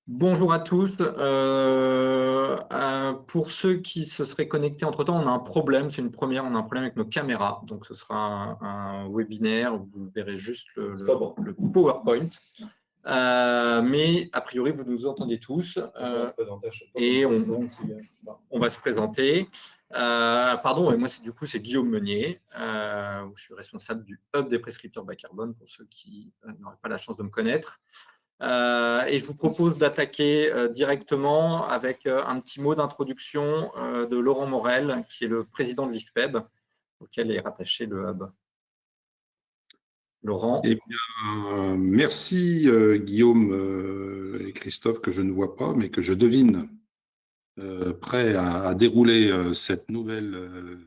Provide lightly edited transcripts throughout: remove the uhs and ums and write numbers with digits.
Bonjour à tous. Pour ceux qui se seraient connectés entre-temps, on a un problème, c'est une première, on a un problème avec nos caméras. Donc, ce sera un webinaire, vous verrez juste le PowerPoint. Mais a priori, vous nous entendez tous. Et on va se présenter. Pardon, et moi, du coup, c'est Guillaume Meunier. Je suis responsable du Hub des prescripteurs bas carbone, pour ceux qui n'auraient pas la chance de me connaître. Et je vous propose d'attaquer directement avec un petit mot d'introduction de Laurent Morel, qui est le président de l'IFPEB, auquel est rattaché le Hub. Laurent. Eh bien, merci Guillaume et Christophe, que je ne vois pas, mais que je devine prêt à dérouler ce nouvel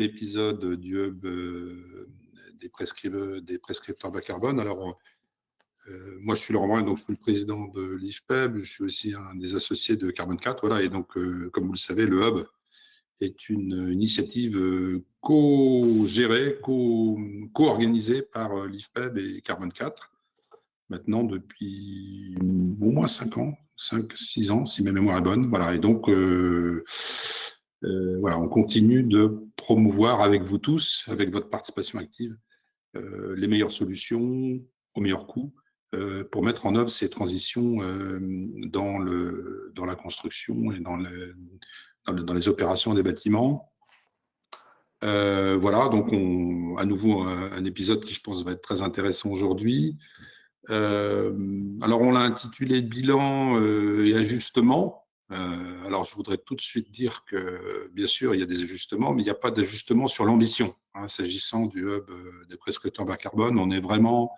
épisode du Hub des prescripteurs bas carbone. Alors, moi, je suis Laurent Morel, donc je suis le président de l'IFPEB, je suis aussi un des associés de Carbone 4. Voilà, et donc, comme vous le savez, le Hub est une initiative co-gérée, co-organisée par l'IFPEB et Carbone 4, maintenant depuis au moins 5 ans, 5-6 ans, si ma mémoire est bonne. Voilà, et donc, voilà, on continue de promouvoir avec vous tous, avec votre participation active, les meilleures solutions au meilleur coût pour mettre en œuvre ces transitions dans la construction et dans les opérations des bâtiments. Voilà, donc à nouveau un épisode qui, je pense, va être très intéressant aujourd'hui. Alors, on l'a intitulé « Bilan et ajustement ». Alors, je voudrais tout de suite dire que, bien sûr, il y a des ajustements, mais il n'y a pas d'ajustement sur l'ambition. Hein, s'agissant du Hub des prescripteurs bas carbone, on est vraiment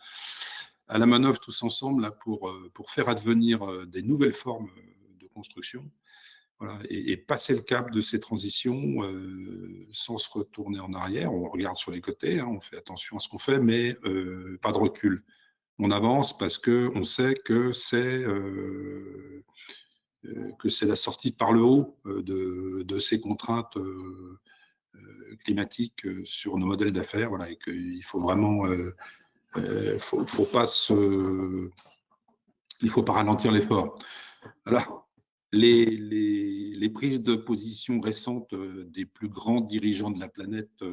à la manœuvre tous ensemble là, pour faire advenir des nouvelles formes de construction. Voilà, et passer le cap de ces transitions sans se retourner en arrière. On regarde sur les côtés, hein, on fait attention à ce qu'on fait, mais pas de recul. On avance parce qu'on sait que c'est la sortie par le haut de ces contraintes climatiques sur nos modèles d'affaires. Voilà, et qu'il faut vraiment, il faut pas ralentir l'effort. Voilà. Les prises de position récentes des plus grands dirigeants de la planète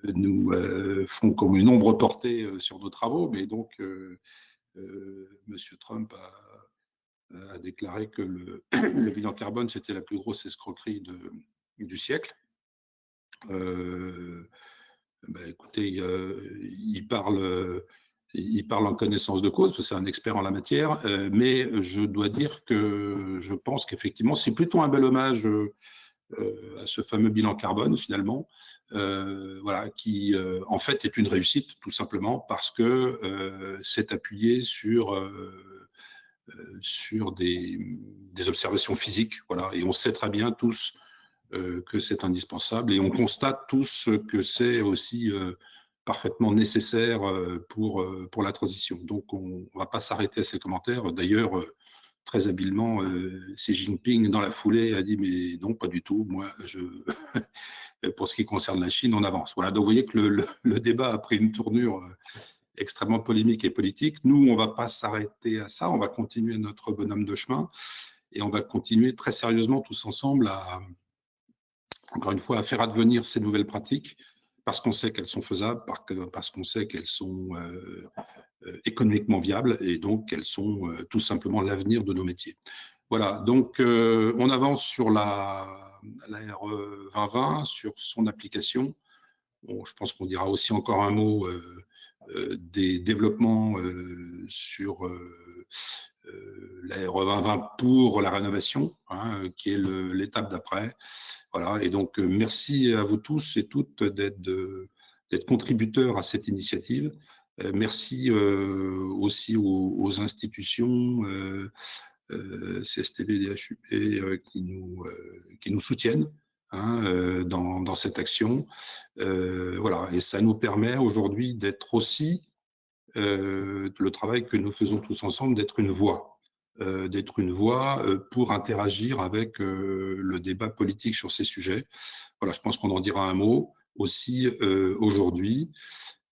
nous font comme une ombre portée sur nos travaux, mais donc M. Trump a déclaré que le bilan carbone, c'était la plus grosse escroquerie du siècle. Écoutez, il parle en connaissance de cause, parce que c'est un expert en la matière, mais je dois dire que je pense qu'effectivement, c'est plutôt un bel hommage à ce fameux bilan carbone, finalement, voilà, qui, en fait, est une réussite, tout simplement, parce que c'est appuyé sur des observations physiques, voilà, et on sait très bien tous que c'est indispensable, et on constate tous que c'est aussi parfaitement nécessaire pour la transition. Donc, on ne va pas s'arrêter à ces commentaires. D'ailleurs, très habilement, Xi Jinping, dans la foulée, a dit « mais non, pas du tout, moi, pour ce qui concerne la Chine, on avance ». Voilà, donc vous voyez que le débat a pris une tournure extrêmement polémique et politique. Nous, on ne va pas s'arrêter à ça, on va continuer notre bonhomme de chemin et on va continuer très sérieusement tous ensemble encore une fois, à faire advenir ces nouvelles pratiques parce qu'on sait qu'elles sont faisables, parce qu'on sait qu'elles sont économiquement viables et donc qu'elles sont tout simplement l'avenir de nos métiers. Voilà, donc on avance sur la RE 2020, sur son application. Bon, je pense qu'on dira aussi encore un mot des développements sur la RE 2020 pour la rénovation, hein, qui est l'étape d'après. Voilà, et donc merci à vous tous et toutes d'être contributeurs à cette initiative. Merci aussi aux institutions CSTB, DHUP qui nous soutiennent hein, dans cette action. Voilà, et ça nous permet aujourd'hui d'être aussi, le travail que nous faisons tous ensemble, d'être une voix pour interagir avec le débat politique sur ces sujets. Voilà, je pense qu'on en dira un mot aussi aujourd'hui.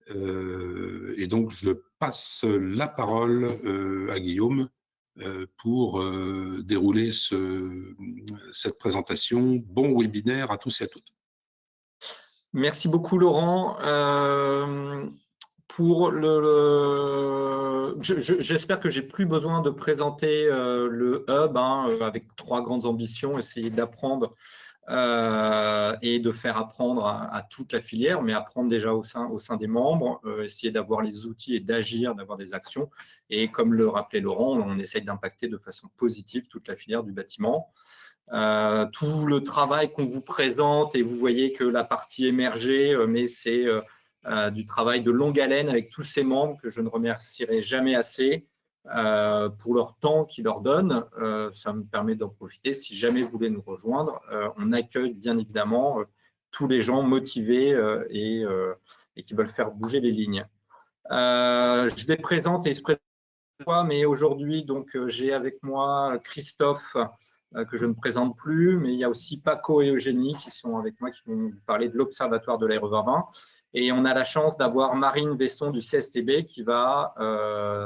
Et donc, je passe la parole à Guillaume pour dérouler cette présentation. Bon webinaire à tous et à toutes. Merci beaucoup, Laurent. J'espère que j'ai plus besoin de présenter le hub avec 3 grandes ambitions, essayer d'apprendre et de faire apprendre à toute la filière, mais apprendre déjà au sein des membres, essayer d'avoir les outils et d'agir, d'avoir des actions. Et comme le rappelait Laurent, on essaye d'impacter de façon positive toute la filière du bâtiment. Tout le travail qu'on vous présente, et vous voyez que la partie émergée, mais c'est du travail de longue haleine avec tous ces membres que je ne remercierai jamais assez pour leur temps qu'ils leur donnent. Ça me permet d'en profiter. Si jamais vous voulez nous rejoindre, on accueille bien évidemment tous les gens motivés et qui veulent faire bouger les lignes. Je les présente et ils se présentent, mais aujourd'hui, donc j'ai avec moi Christophe, que je ne présente plus, mais il y a aussi Paco et Eugénie qui sont avec moi, qui vont vous parler de l'Observatoire de l'Aéro 2020. Et on a la chance d'avoir Marine Besson du CSTB qui va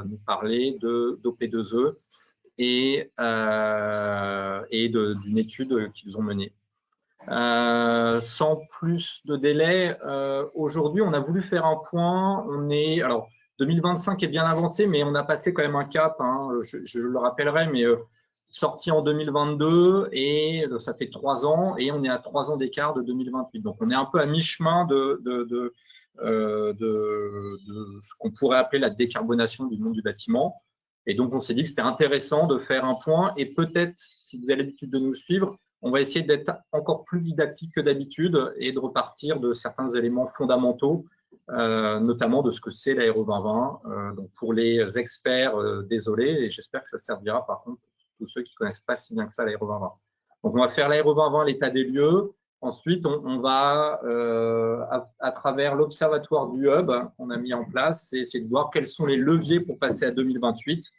nous parler d'OP2E et d'une étude qu'ils ont menée. Sans plus de délai, aujourd'hui, on a voulu faire un point. Alors, 2025 est bien avancé, mais on a passé quand même un cap, je le rappellerai, mais sorti en 2022 et ça fait 3 ans et on est à 3 ans d'écart de 2028. Donc, on est un peu à mi-chemin de ce qu'on pourrait appeler la décarbonation du monde du bâtiment. Et donc, on s'est dit que c'était intéressant de faire un point et peut-être, si vous avez l'habitude de nous suivre, on va essayer d'être encore plus didactique que d'habitude et de repartir de certains éléments fondamentaux, notamment de ce que c'est l'Aéro 2020. Donc pour les experts, désolé, et j'espère que ça servira par contre pour tous ceux qui ne connaissent pas si bien que ça l'Aéro 2020. Donc on va faire l'Aéro 2020, l'état des lieux. Ensuite, on va, à travers l'observatoire du hub qu'on a mis en place, essayer de voir quels sont les leviers pour passer à 2028.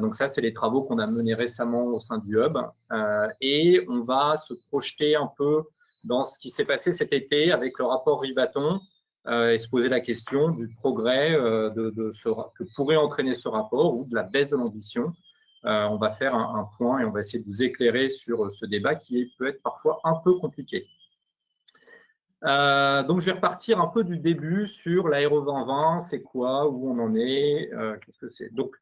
Donc ça, c'est les travaux qu'on a menés récemment au sein du hub. Et on va se projeter un peu dans ce qui s'est passé cet été avec le rapport Rivaton et se poser la question du progrès que pourrait entraîner ce rapport ou de la baisse de l'ambition. On va faire un point et on va essayer de vous éclairer sur ce débat qui peut être parfois un peu compliqué. Donc, je vais repartir un peu du début sur l'Aéro 2020, c'est quoi, où on en est, qu'est-ce que c'est. Donc,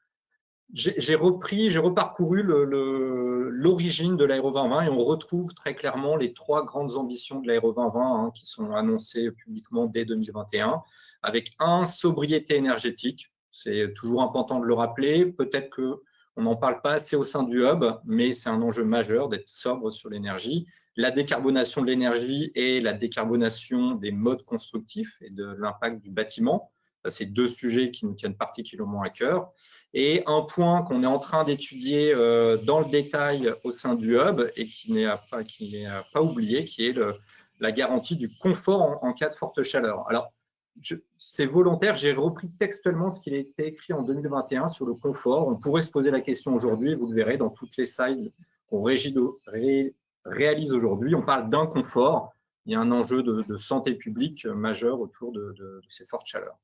j'ai reparcouru l'origine de l'Aéro 2020 et on retrouve très clairement les 3 grandes ambitions de l'Aéro 2020 qui sont annoncées publiquement dès 2021, avec sobriété énergétique. C'est toujours important de le rappeler. Peut-être qu'on n'en parle pas assez au sein du hub, mais c'est un enjeu majeur d'être sobre sur l'énergie. La décarbonation de l'énergie et la décarbonation des modes constructifs et de l'impact du bâtiment. C'est 2 sujets qui nous tiennent particulièrement à cœur. Et un point qu'on est en train d'étudier dans le détail au sein du hub et qui n'est pas oublié, qui est la garantie du confort en cas de forte chaleur. Alors, c'est volontaire, j'ai repris textuellement ce qui a été écrit en 2021 sur le confort. On pourrait se poser la question aujourd'hui, vous le verrez dans toutes les slides qu'on réalise aujourd'hui. On parle d'un confort. Il y a un enjeu de santé publique majeur autour de ces fortes chaleurs.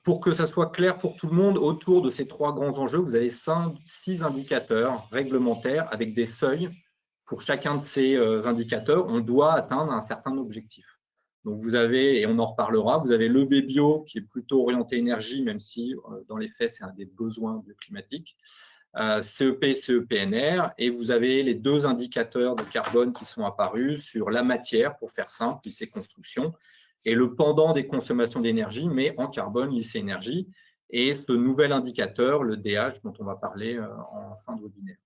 Pour que ça soit clair pour tout le monde, autour de ces 3 grands enjeux, vous avez 6 indicateurs réglementaires avec des seuils. Pour chacun de ces indicateurs, on doit atteindre un certain objectif. Donc, vous avez, et on en reparlera, vous avez le BBio qui est plutôt orienté énergie, même si dans les faits, c'est un des besoins climatiques. CEP, CEPNR, et vous avez les 2 indicateurs de carbone qui sont apparus sur la matière, pour faire simple, lycée construction, et le pendant des consommations d'énergie, mais en carbone, lycée énergie, et ce nouvel indicateur, le DH, dont on va parler en fin de webinaire.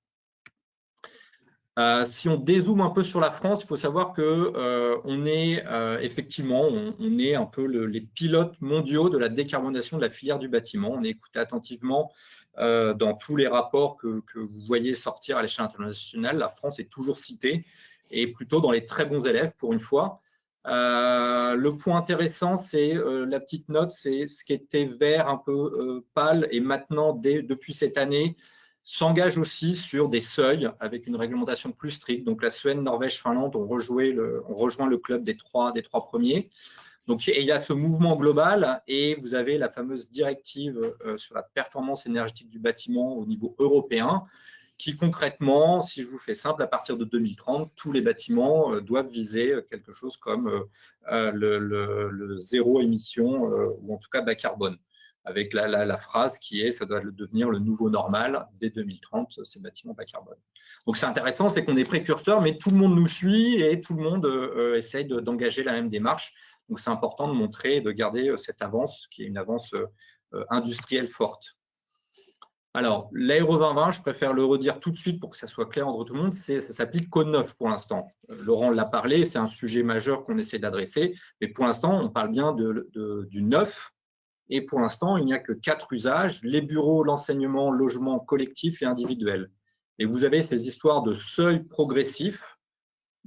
Si on dézoome un peu sur la France, il faut savoir que on est effectivement, on est un peu les pilotes mondiaux de la décarbonation de la filière du bâtiment. On est écouté attentivement dans tous les rapports que vous voyez sortir à l'échelle internationale. La France est toujours citée et plutôt dans les très bons élèves pour une fois. Le point intéressant, c'est la petite note, c'est ce qui était vert un peu pâle et maintenant, depuis cette année, s'engage aussi sur des seuils avec une réglementation plus stricte. Donc, la Suède, Norvège, Finlande ont rejoint le club des trois premiers. Donc, il y a ce mouvement global et vous avez la fameuse directive sur la performance énergétique du bâtiment au niveau européen qui concrètement, si je vous fais simple, à partir de 2030, tous les bâtiments doivent viser quelque chose comme le zéro émission ou en tout cas bas carbone, avec la phrase qui est « ça doit devenir le nouveau normal dès 2030, ces bâtiments bas carbone ». Donc, c'est intéressant, c'est qu'on est précurseur, mais tout le monde nous suit et tout le monde essaye d'engager la même démarche. Donc, c'est important de montrer et de garder cette avance qui est une avance industrielle forte. Alors, l'Aéro 2020, je préfère le redire tout de suite pour que ça soit clair entre tout le monde, ça s'applique qu'au neuf pour l'instant. Laurent l'a parlé, c'est un sujet majeur qu'on essaie d'adresser, mais pour l'instant, on parle bien du neuf. Et pour l'instant, il n'y a que 4 usages, les bureaux, l'enseignement, logement collectif et individuel. Et vous avez ces histoires de seuil progressif.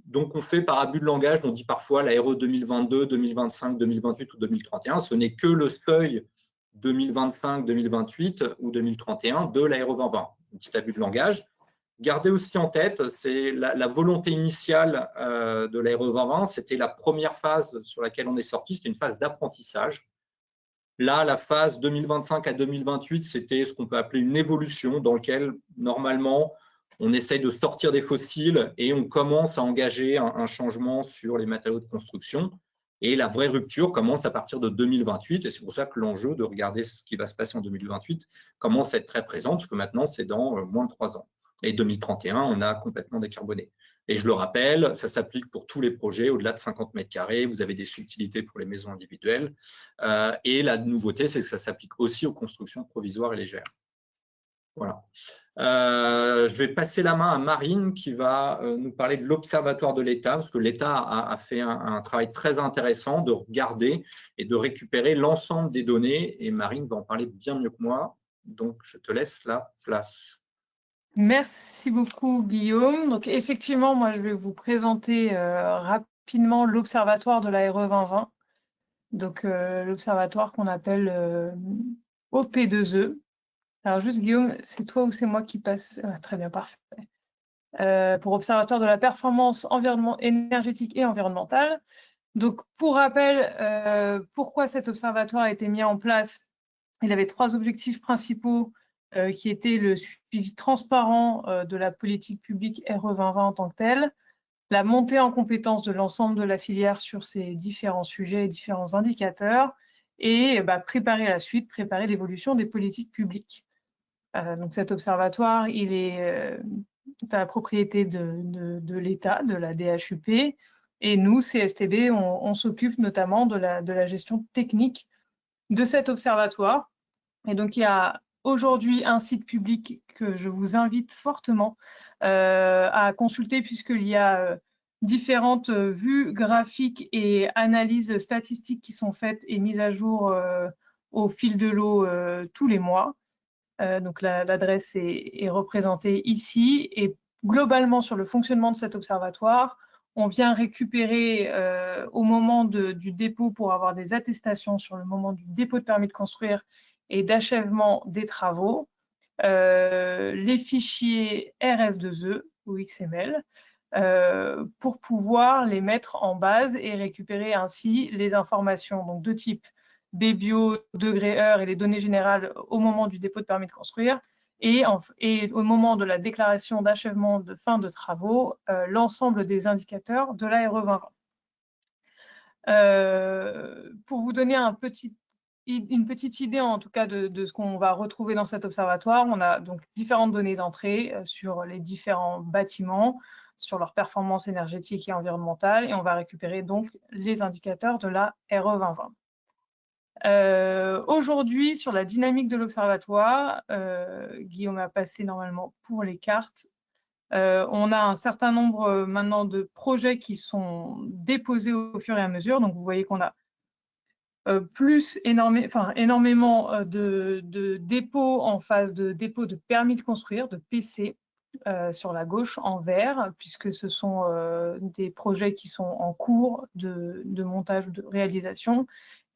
Donc, on fait par abus de langage, on dit parfois l'Aéro 2022, 2025, 2028 ou 2031. Ce n'est que le seuil 2025, 2028 ou 2031 de l'Aéro 2020. Un petit abus de langage. Gardez aussi en tête, c'est la volonté initiale de l'Aéro 2020, c'était la première phase sur laquelle on est sorti, c'était une phase d'apprentissage. Là, la phase 2025 à 2028, c'était ce qu'on peut appeler une évolution dans laquelle, normalement, on essaye de sortir des fossiles et on commence à engager un changement sur les matériaux de construction. Et la vraie rupture commence à partir de 2028. Et c'est pour ça que l'enjeu de regarder ce qui va se passer en 2028 commence à être très présent, parce que maintenant, c'est dans moins de 3 ans. Et 2031, on a complètement décarboné. Et je le rappelle, ça s'applique pour tous les projets au-delà de 50 mètres carrés. Vous avez des subtilités pour les maisons individuelles. Et la nouveauté, c'est que ça s'applique aussi aux constructions provisoires et légères. Voilà. Je vais passer la main à Marine qui va nous parler de l'Observatoire de l'État, parce que l'État a fait un travail très intéressant de regarder et de récupérer l'ensemble des données. Et Marine va en parler bien mieux que moi. Donc, je te laisse la place. Merci beaucoup, Guillaume. Donc, effectivement, moi, je vais vous présenter rapidement l'Observatoire de l'ARE 2020. Donc, l'observatoire qu'on appelle OP2E. Alors, juste, Guillaume, c'est toi ou c'est moi qui passe? Très bien, parfait. Pour Observatoire de la performance énergétique et environnementale. Donc, pour rappel, pourquoi cet observatoire a été mis en place? Il avait 3 objectifs principaux qui étaient le suivi transparent de la politique publique RE 2020 en tant que telle, la montée en compétence de l'ensemble de la filière sur ces différents sujets et différents indicateurs, et préparer la suite, préparer l'évolution des politiques publiques. Donc cet observatoire, il est à la propriété de l'État, de la DHUP, et nous, CSTB, on s'occupe notamment de la gestion technique de cet observatoire. Et donc, il y a aujourd'hui un site public que je vous invite fortement à consulter, puisqu'il y a différentes vues graphiques et analyses statistiques qui sont faites et mises à jour au fil de l'eau tous les mois. Donc, l'adresse est représentée ici. Et globalement, sur le fonctionnement de cet observatoire, on vient récupérer au moment du dépôt pour avoir des attestations sur le moment du dépôt de permis de construire et d'achèvement des travaux, les fichiers RS2E ou XML pour pouvoir les mettre en base et récupérer ainsi les informations donc, de type BBio, degré heure et les données générales au moment du dépôt de permis de construire et au moment de la déclaration d'achèvement de fin de travaux, l'ensemble des indicateurs de la RE 2020. Pour vous donner une petite idée en tout cas de ce qu'on va retrouver dans cet observatoire, on a donc différentes données d'entrée sur les différents bâtiments, sur leur performance énergétique et environnementale, et on va récupérer donc les indicateurs de la RE 2020. Aujourd'hui, sur la dynamique de l'observatoire, Guillaume a passé normalement pour les cartes. On a un certain nombre maintenant de projets qui sont déposés au fur et à mesure. Donc, vous voyez qu'on a énormément de dépôts en phase de dépôt de permis de construire, de PC, sur la gauche en vert, puisque ce sont des projets qui sont en cours de montage, de réalisation.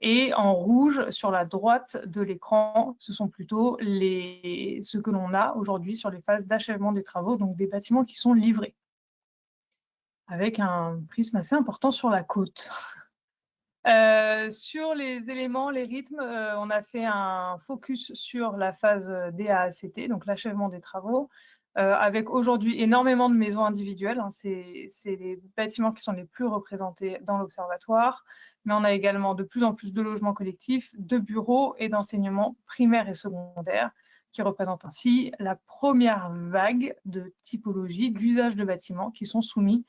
Et en rouge, sur la droite de l'écran, ce sont plutôt ce que l'on a aujourd'hui sur les phases d'achèvement des travaux, donc des bâtiments qui sont livrés, avec un prisme assez important sur la côte. Sur les éléments, les rythmes, on a fait un focus sur la phase DAACT, donc l'achèvement des travaux, avec aujourd'hui énormément de maisons individuelles. Hein, c'est les bâtiments qui sont les plus représentés dans l'observatoire, mais on a également de plus en plus de logements collectifs, de bureaux et d'enseignement primaire et secondaire, qui représentent ainsi la première vague de typologie d'usage de bâtiments qui sont soumis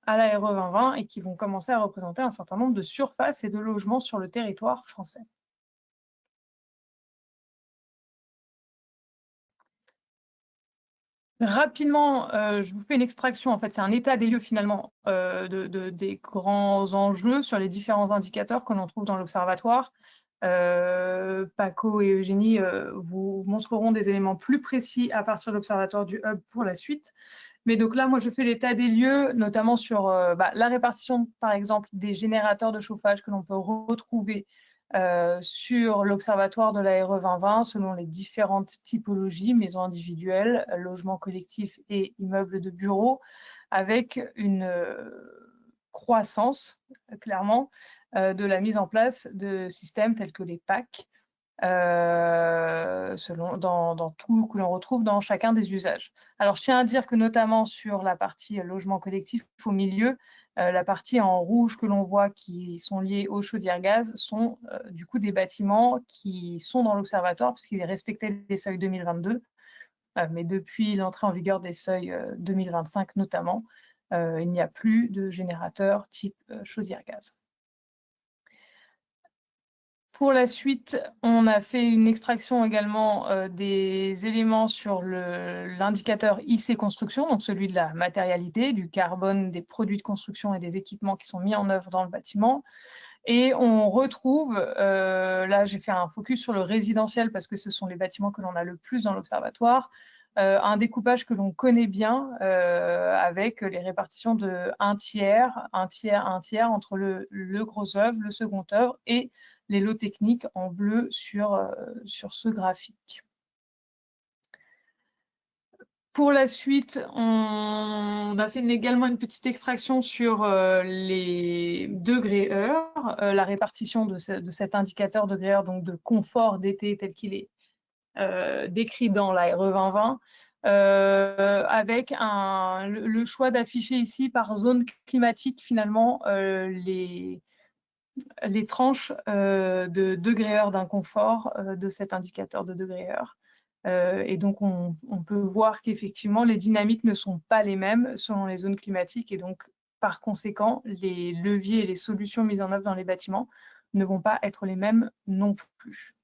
à la RE 2020 et qui vont commencer à représenter un certain nombre de surfaces et de logements sur le territoire français. Rapidement, je vous fais une extraction. En fait, c'est un état des lieux finalement des grands enjeux sur les différents indicateurs que l'on trouve dans l'observatoire. Paco et Eugénie vous montreront des éléments plus précis à partir de l'observatoire du Hub pour la suite. Mais donc là, moi, je fais l'état des lieux, notamment sur la répartition, par exemple, des générateurs de chauffage que l'on peut retrouver sur l'observatoire de la RE 2020 selon les différentes typologies, maisons individuelles, logements collectifs et immeubles de bureaux, avec une croissance, clairement, de la mise en place de systèmes tels que les PAC, dans tout que l'on retrouve dans chacun des usages. Alors, je tiens à dire que notamment sur la partie logement collectif au milieu, la partie en rouge que l'on voit qui sont liés aux chaudières gaz sont du coup des bâtiments qui sont dans l'observatoire puisqu'ils respectaient les seuils 2022, mais depuis l'entrée en vigueur des seuils 2025 notamment, il n'y a plus de générateurs type chaudière gaz. Pour la suite, on a fait une extraction également des éléments sur l'indicateur IC construction, donc celui de la matérialité, du carbone, des produits de construction et des équipements qui sont mis en œuvre dans le bâtiment. Et on retrouve, là j'ai fait un focus sur le résidentiel parce que ce sont les bâtiments que l'on a le plus dans l'observatoire, un découpage que l'on connaît bien avec les répartitions de 1 tiers, 1 tiers, 1 tiers entre le gros œuvre, le second œuvre et les lots techniques en bleu sur ce graphique. Pour la suite, on a fait également une petite extraction sur les degrés-heures, la répartition de cet indicateur degré-heure, donc de confort d'été tel qu'il est décrit dans la RE 2020, avec le choix d'afficher ici par zone climatique finalement les tranches de degrés-heure d'inconfort de cet indicateur de degrés-heure. Et donc, on peut voir qu'effectivement, les dynamiques ne sont pas les mêmes selon les zones climatiques. Et donc, par conséquent, les leviers et les solutions mises en œuvre dans les bâtiments ne vont pas être les mêmes non plus.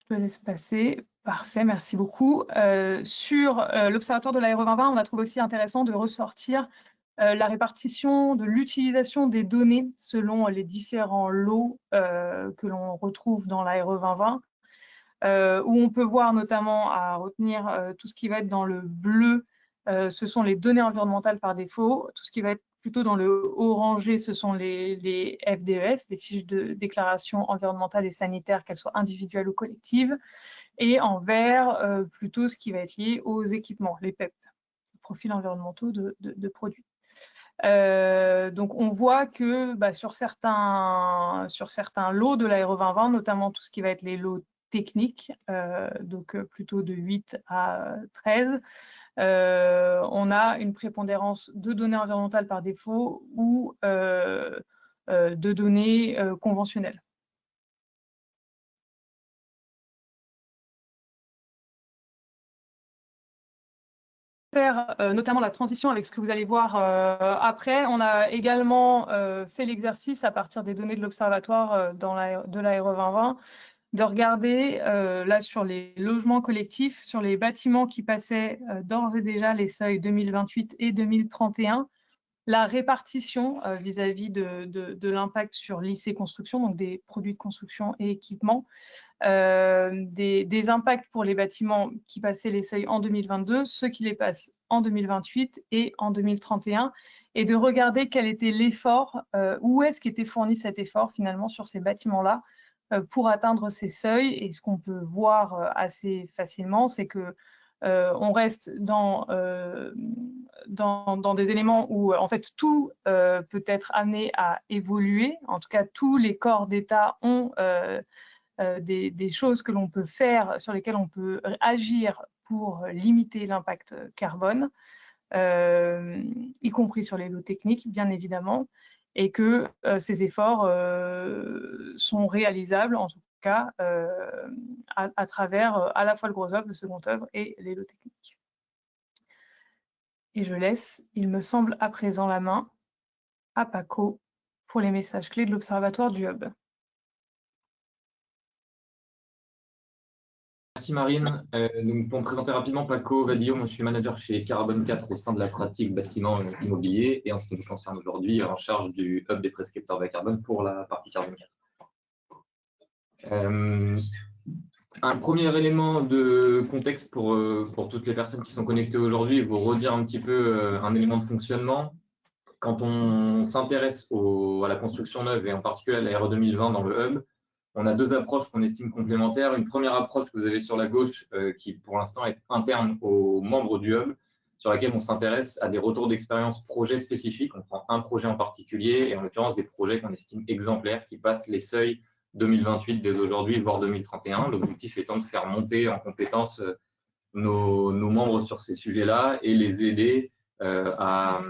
Je te laisse passer. Parfait, merci beaucoup. Sur l'observatoire de la RE 2020, on a trouvé aussi intéressant de ressortir la répartition de l'utilisation des données selon les différents lots que l'on retrouve dans la RE 2020, où on peut voir notamment à retenir tout ce qui va être dans le bleu, ce sont les données environnementales par défaut. Tout ce qui va être plutôt dans le orangé, ce sont les FDES, les fiches de déclaration environnementale et sanitaire, qu'elles soient individuelles ou collectives. Et en vert, plutôt ce qui va être lié aux équipements, les PEP, profils environnementaux de produits. Donc, on voit que sur certains lots de la RE 2020, notamment tout ce qui va être les lots techniques, donc plutôt de 8 à 13, on a une prépondérance de données environnementales par défaut ou de données conventionnelles. Notamment la transition avec ce que vous allez voir après. On a également fait l'exercice à partir des données de l'observatoire de la RE 2020 de regarder là sur les logements collectifs, sur les bâtiments qui passaient d'ores et déjà les seuils 2028 et 2031, la répartition vis-à-vis de l'impact sur l'IC construction, donc des produits de construction et équipements, des impacts pour les bâtiments qui passaient les seuils en 2022, ceux qui les passent en 2028 et en 2031, et de regarder quel était l'effort, où est-ce qu'était fourni cet effort finalement sur ces bâtiments-là pour atteindre ces seuils. Et ce qu'on peut voir assez facilement, c'est que on reste dans des éléments où en fait tout peut être amené à évoluer. En tout cas, tous les corps d'État ont des choses que l'on peut faire, sur lesquelles on peut agir pour limiter l'impact carbone, y compris sur les lots techniques, bien évidemment, et que ces efforts sont réalisables, en tout cas, à travers à la fois le gros œuvre, le second œuvre et les lots techniques. Et je laisse, il me semble, à présent la main à Paco pour les messages clés de l'Observatoire du Hub. Merci Marine. Donc pour me présenter rapidement, Paco Vadillo, moi je suis manager chez Carbone 4 au sein de la pratique bâtiment immobilier et en ce qui me concerne aujourd'hui en charge du Hub des prescripteurs bas carbone pour la partie Carbone 4. Un premier élément de contexte pour toutes les personnes qui sont connectées aujourd'hui, vous redire un petit peu un élément de fonctionnement. Quand on s'intéresse à la construction neuve et en particulier à la RE 2020 dans le Hub, on a deux approches qu'on estime complémentaires. Une première approche que vous avez sur la gauche, qui pour l'instant est interne aux membres du Hub, sur laquelle on s'intéresse à des retours d'expérience projets spécifiques. On prend un projet en particulier et en l'occurrence des projets qu'on estime exemplaires, qui passent les seuils 2028 dès aujourd'hui, voire 2031. L'objectif étant de faire monter en compétence nos membres sur ces sujets-là et les aider à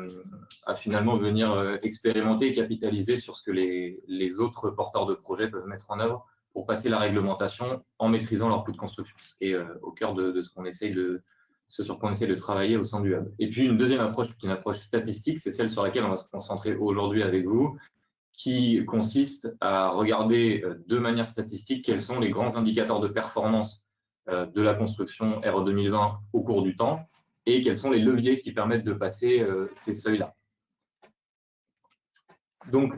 finalement venir expérimenter et capitaliser sur ce que les autres porteurs de projets peuvent mettre en œuvre pour passer la réglementation en maîtrisant leur coût de construction, ce qui est au cœur de ce sur quoi on essaie de travailler au sein du Hub. Et puis une deuxième approche, qui est une approche statistique, c'est celle sur laquelle on va se concentrer aujourd'hui avec vous, qui consiste à regarder de manière statistique quels sont les grands indicateurs de performance de la construction RE 2020 au cours du temps et quels sont les leviers qui permettent de passer ces seuils-là. Donc,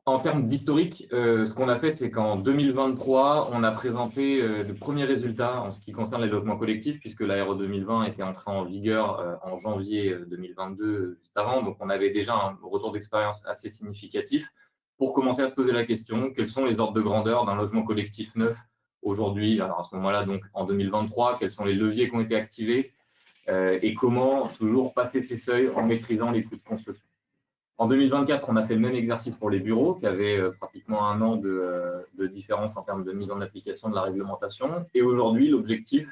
en termes d'historique, ce qu'on a fait, c'est qu'en 2023, on a présenté de premiers résultats en ce qui concerne les logements collectifs, puisque la RE 2020 était entrée en vigueur en janvier 2022, juste avant. Donc, on avait déjà un retour d'expérience assez significatif pour commencer à se poser la question, quels sont les ordres de grandeur d'un logement collectif neuf aujourd'hui, alors à ce moment-là, donc en 2023, quels sont les leviers qui ont été activés et comment toujours passer ces seuils en maîtrisant les coûts de construction. En 2024, on a fait le même exercice pour les bureaux, qui avaient pratiquement un an de différence en termes de mise en application de la réglementation. Et aujourd'hui, l'objectif,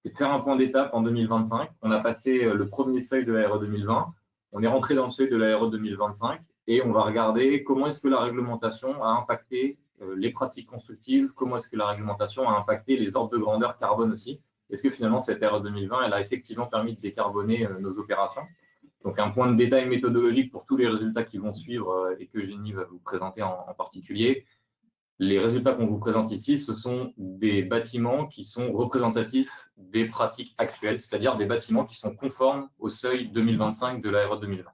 c'est de faire un point d'étape en 2025. On a passé le premier seuil de la RE 2020, on est rentré dans le seuil de la RE 2025 et on va regarder comment est-ce que la réglementation a impacté les pratiques constructives, comment est-ce que la réglementation a impacté les ordres de grandeur carbone aussi. Est-ce que finalement, cette RE 2020, elle a effectivement permis de décarboner nos opérations? Donc, un point de détail méthodologique pour tous les résultats qui vont suivre et que Jenny va vous présenter en particulier. Les résultats qu'on vous présente ici, ce sont des bâtiments qui sont représentatifs des pratiques actuelles, c'est-à-dire des bâtiments qui sont conformes au seuil 2025 de la RE 2020.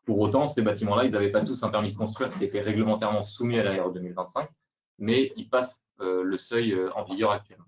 Pour autant, ces bâtiments-là, ils n'avaient pas tous un permis de construire qui était réglementairement soumis à la RE 2025, mais ils passent le seuil en vigueur actuellement.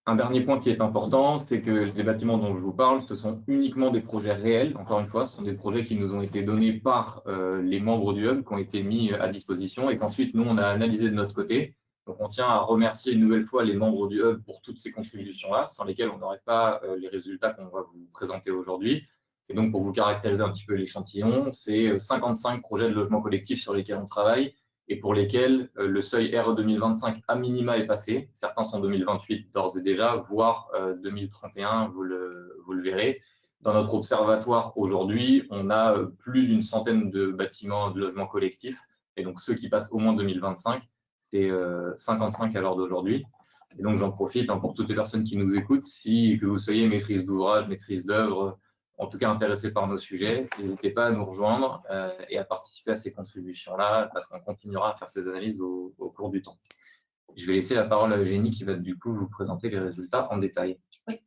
Un dernier point qui est important, c'est que les bâtiments dont je vous parle, ce sont uniquement des projets réels. Encore une fois, ce sont des projets qui nous ont été donnés par les membres du Hub, qui ont été mis à disposition et qu'ensuite, nous, on a analysé de notre côté. Donc, on tient à remercier une nouvelle fois les membres du Hub pour toutes ces contributions-là, sans lesquelles on n'aurait pas les résultats qu'on va vous présenter aujourd'hui. Et donc, pour vous caractériser un petit peu l'échantillon, c'est 55 projets de logement collectif sur lesquels on travaille et pour lesquels le seuil RE 2025 à minima est passé. Certains sont 2028 d'ores et déjà, voire 2031, vous le verrez. Dans notre observatoire aujourd'hui, on a plus d'une centaine de bâtiments de logements collectifs. Et donc, ceux qui passent au moins 2025, c'est 55 à l'heure d'aujourd'hui. Et donc, j'en profite pour toutes les personnes qui nous écoutent, que vous soyez maîtrise d'ouvrage, maîtrise d'œuvre, en tout cas intéressés par nos sujets, n'hésitez pas à nous rejoindre et à participer à ces contributions-là parce qu'on continuera à faire ces analyses au cours du temps. Je vais laisser la parole à Eugénie qui va du coup vous présenter les résultats en détail. Oui.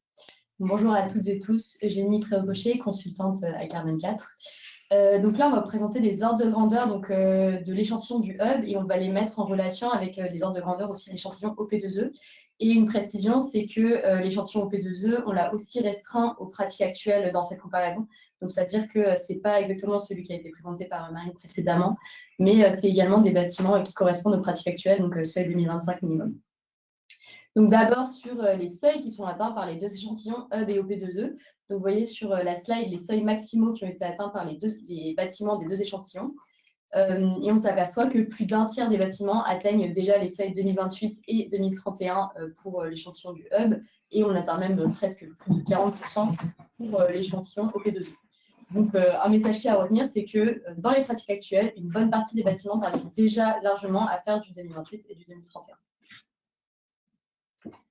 Bonjour à toutes et tous, Eugénie Préau-Gaucher, consultante à Carbone 4. Donc là, on va présenter des ordres de grandeur de l'échantillon du Hub et on va les mettre en relation avec des ordres de grandeur aussi de l'échantillon OP2E. Et une précision, c'est que l'échantillon OP2E, on l'a aussi restreint aux pratiques actuelles dans cette comparaison. Donc, c'est-à-dire que ce n'est pas exactement celui qui a été présenté par Marine précédemment, mais c'est également des bâtiments qui correspondent aux pratiques actuelles, donc seuil 2025 minimum. Donc d'abord sur les seuils qui sont atteints par les deux échantillons hub et OP2E. Donc vous voyez sur la slide les seuils maximaux qui ont été atteints par les bâtiments des deux échantillons. Et on s'aperçoit que plus d'un tiers des bâtiments atteignent déjà les seuils 2028 et 2031 pour l'échantillon du hub, et on atteint même presque plus de 40% pour l'échantillon OP2E. Donc un message clé à retenir, c'est que dans les pratiques actuelles, une bonne partie des bâtiments parviennent déjà largement à faire du 2028 et du 2031.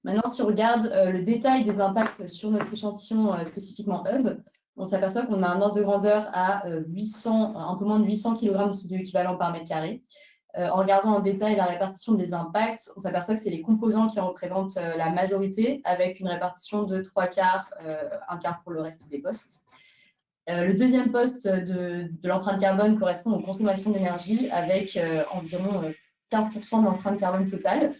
Maintenant, si on regarde le détail des impacts sur notre échantillon spécifiquement hub, on s'aperçoit qu'on a un ordre de grandeur à un peu moins de 800 kg de CO2 équivalent par mètre carré. En regardant en détail la répartition des impacts, on s'aperçoit que c'est les composants qui représentent la majorité, avec une répartition de 3/4, 1/4 pour le reste des postes. Le deuxième poste de l'empreinte carbone correspond aux consommations d'énergie, avec environ 15% de l'empreinte carbone totale.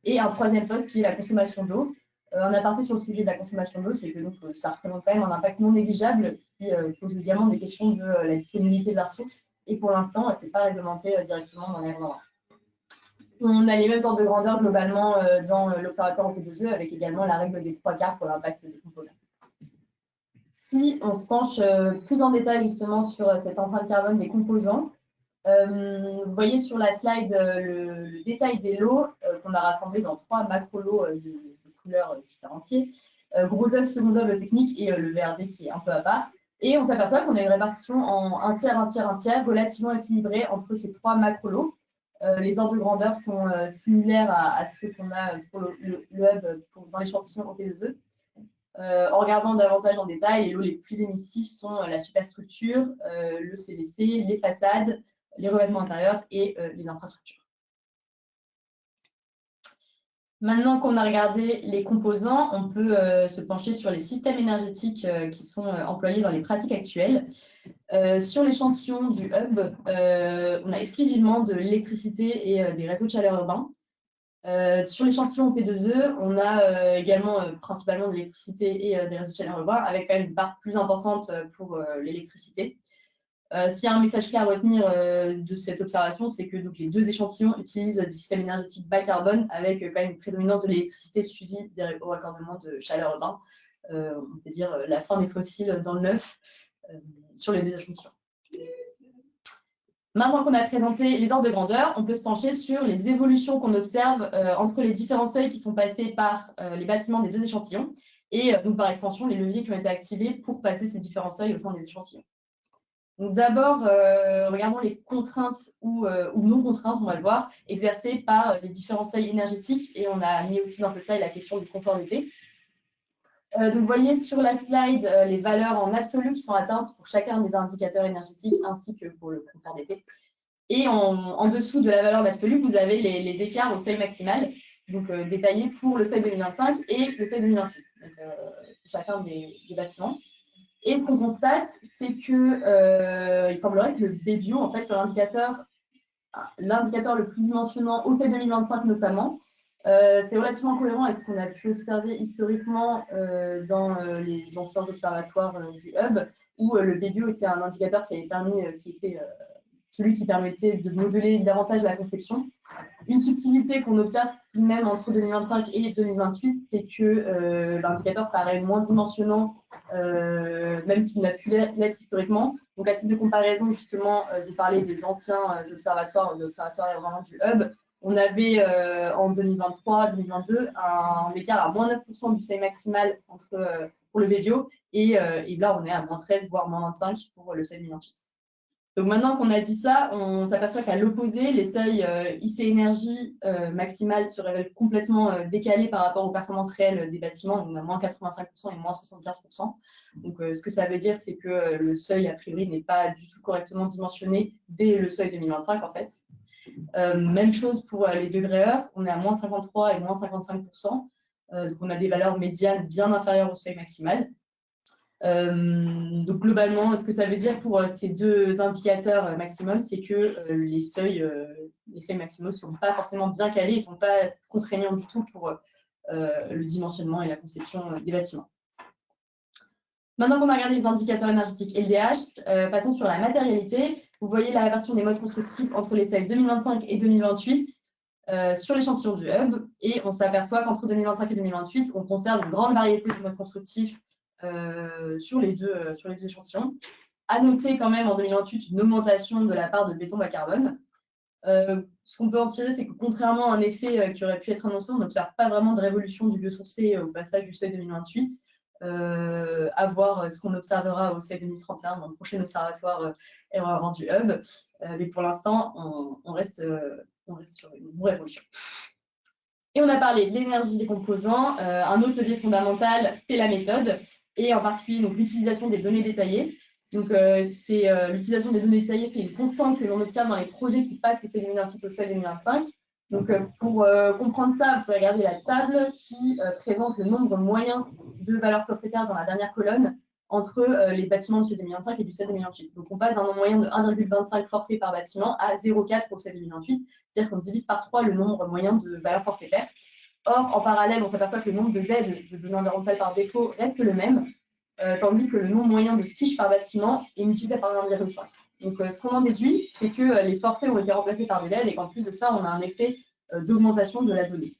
Et un troisième poste qui est la consommation d'eau. Un aparté sur le sujet de la consommation d'eau, c'est que donc, ça représente quand même un impact non négligeable qui pose également des questions de la disponibilité de la ressource. Et pour l'instant, ce n'est pas réglementé directement dans les normes. On a les mêmes ordres de grandeur globalement dans l'Observatoire OP2E, avec également la règle des 3/4 pour l'impact des composants. Si on se penche plus en détail justement sur cette empreinte carbone des composants, vous voyez sur la slide le détail des lots qu'on a rassemblés dans 3 macro-lots de couleurs différenciées. Gros œuvre, second œuvre technique et le VRD qui est un peu à part. Et on s'aperçoit qu'on a une répartition en 1/3, 1/3, 1/3 relativement équilibrée entre ces 3 macro-lots. Les ordres de grandeur sont similaires à ceux qu'on a pour le hub dans l'échantillon OP2E. En regardant davantage en détail, les lots les plus émissifs sont la superstructure, le CVC, les façades, les revêtements intérieurs et les infrastructures. Maintenant qu'on a regardé les composants, on peut se pencher sur les systèmes énergétiques qui sont employés dans les pratiques actuelles. Sur l'échantillon du hub, on a exclusivement de l'électricité et des réseaux de chaleur urbains. Sur l'échantillon P2E, on a également principalement de l'électricité et des réseaux de chaleur urbains, avec quand même une part plus importante pour l'électricité. S'il y a un message clé à retenir de cette observation, c'est que donc, les deux échantillons utilisent des systèmes énergétiques bas carbone avec quand même une prédominance de l'électricité suivie au raccordement de chaleur urbain. On peut dire la fin des fossiles dans le neuf sur les deux échantillons. Maintenant qu'on a présenté les ordres de grandeur, on peut se pencher sur les évolutions qu'on observe entre les différents seuils qui sont passés par les bâtiments des deux échantillons et donc par extension les leviers qui ont été activés pour passer ces différents seuils au sein des échantillons. Donc d'abord, regardons les contraintes ou non contraintes, on va le voir, exercées par les différents seuils énergétiques, et on a mis aussi dans ce slide la question du confort d'été. Donc vous voyez sur la slide les valeurs en absolu qui sont atteintes pour chacun des indicateurs énergétiques ainsi que pour le confort d'été. Et en dessous de la valeur d'absolu, vous avez les écarts au seuil maximal, donc détaillés pour le seuil 2025 et le seuil 2028, donc chacun des bâtiments. Et ce qu'on constate, c'est que il semblerait que le BBio, en fait, sur l'indicateur le plus dimensionnant au seuil 2025 notamment, c'est relativement cohérent avec ce qu'on a pu observer historiquement dans les anciens observatoires du hub, où le BBio était un indicateur qui était celui qui permettait de modeler davantage la conception. Une subtilité qu'on observe même entre 2025 et 2028, c'est que l'indicateur paraît moins dimensionnant, même qu'il n'a pu l'être historiquement. Donc, à titre de comparaison, justement, je vais parler des anciens observatoires, de l'observatoire urbain du hub. On avait en 2023-2022 un écart à moins 9% du seuil maximal pour le BBio, et là, on est à moins 13, voire moins 25 pour le seuil 2028. Donc maintenant qu'on a dit ça, on s'aperçoit qu'à l'opposé, les seuils IC énergie maximale se révèlent complètement décalés par rapport aux performances réelles des bâtiments. On a moins 85% et moins 75%. Donc ce que ça veut dire, c'est que le seuil, a priori, n'est pas du tout correctement dimensionné dès le seuil 2025, en fait. Même chose pour les degrés heure, on est à moins 53 et moins 55%. Donc on a des valeurs médianes bien inférieures au seuil maximal. Donc globalement, ce que ça veut dire pour ces deux indicateurs maximum, c'est que les seuils maximaux ne sont pas forcément bien calés, ils ne sont pas contraignants du tout pour le dimensionnement et la conception des bâtiments. Maintenant qu'on a regardé les indicateurs énergétiques LDH, passons sur la matérialité. Vous voyez la répartition des modes constructifs entre les seuils 2025 et 2028. sur l'échantillon du hub. Et on s'aperçoit qu'entre 2025 et 2028, on conserve une grande variété de modes constructifs sur les deux échantillons. À noter quand même en 2028 une augmentation de la part de béton bas carbone. Ce qu'on peut en tirer, c'est que contrairement à un effet qui aurait pu être annoncé, on n'observe pas vraiment de révolution du biosourcé au passage du seuil 2028. À voir ce qu'on observera au seuil 2031 dans le prochain observatoire erreur du hub. Mais pour l'instant, on reste sur une vraie évolution. Et on a parlé de l'énergie des composants. Un autre levier fondamental, c'est la méthode, et en particulier l'utilisation des données détaillées. Donc, l'utilisation des données détaillées, c'est une constante que l'on observe dans les projets qui passent du seuil 2028 au seuil 2025. Donc, pour comprendre ça, vous pouvez regarder la table qui présente le nombre moyen de valeurs forfaitaires dans la dernière colonne entre les bâtiments du seuil 2025 et du seuil 2028. Donc, on passe d'un nombre moyen de 1,25 forfaits par bâtiment à 0,4 au seuil 2028, c'est-à-dire qu'on divise par 3 le nombre moyen de valeurs forfaitaires. Or, en parallèle, on s'aperçoit que le nombre de baies de données environnementales par défaut reste le même, tandis que le nombre moyen de fiches par bâtiment est multiplié par 1,5. Donc, ce qu'on en déduit, c'est que les forfaits ont été remplacés par des LED et qu'en plus de ça, on a un effet d'augmentation de la donnée.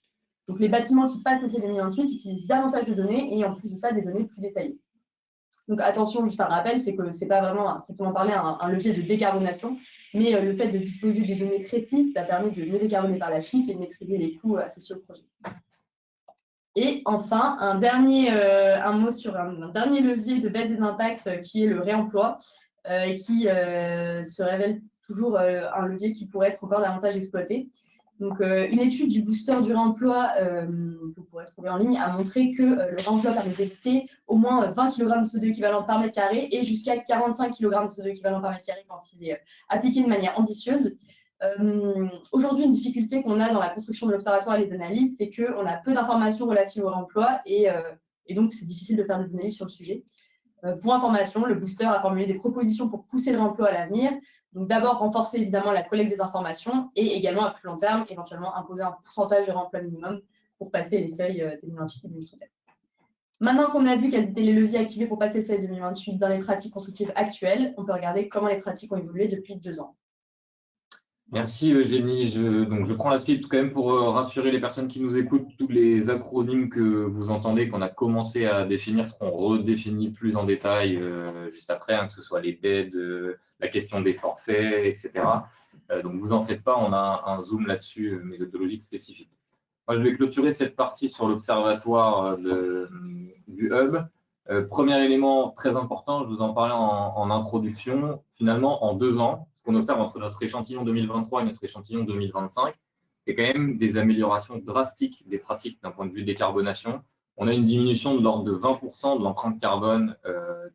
Donc, les bâtiments qui passent au seuil 2028 utilisent davantage de données et en plus de ça, des données plus détaillées. Donc, attention, juste un rappel, c'est que ce n'est pas vraiment, strictement parlé, un levier de décarbonation, mais le fait de disposer des données précises, ça permet de mieux décarboner par la suite et de maîtriser les coûts associés au projet. Et enfin, un mot sur un dernier levier de baisse des impacts qui est le réemploi et qui se révèle toujours un levier qui pourrait être encore davantage exploité. Donc, une étude du booster du réemploi que vous pourrez trouver en ligne a montré que le réemploi permet d'éviter au moins 20 kg de CO2 équivalent par mètre carré et jusqu'à 45 kg de CO2 équivalent par mètre carré quand il est appliqué de manière ambitieuse. Aujourd'hui, une difficulté qu'on a dans la construction de l'observatoire et les analyses, c'est qu'on a peu d'informations relatives au réemploi et donc c'est difficile de faire des analyses sur le sujet. Pour information, le booster a formulé des propositions pour pousser le réemploi à l'avenir. Donc d'abord, renforcer évidemment la collecte des informations et également à plus long terme, éventuellement imposer un pourcentage de réemploi minimum pour passer les seuils 2028 et 2031. Maintenant qu'on a vu quels étaient les leviers activés pour passer le seuil 2028 dans les pratiques constructives actuelles, on peut regarder comment les pratiques ont évolué depuis 2 ans. Merci Eugénie. Je prends la suite quand même pour rassurer les personnes qui nous écoutent. Tous les acronymes que vous entendez, qu'on a commencé à définir, seront redéfinis plus en détail juste après, que ce soit les DED, la question des forfaits, etc. Donc vous en faites pas, on a un zoom là-dessus méthodologique spécifique. Moi, je vais clôturer cette partie sur l'observatoire du hub. Premier élément très important, je vous en parlais en introduction, finalement en 2 ans, ce qu'on observe entre notre échantillon 2023 et notre échantillon 2025, c'est quand même des améliorations drastiques des pratiques d'un point de vue décarbonation. On a une diminution de l'ordre de 20% de l'empreinte carbone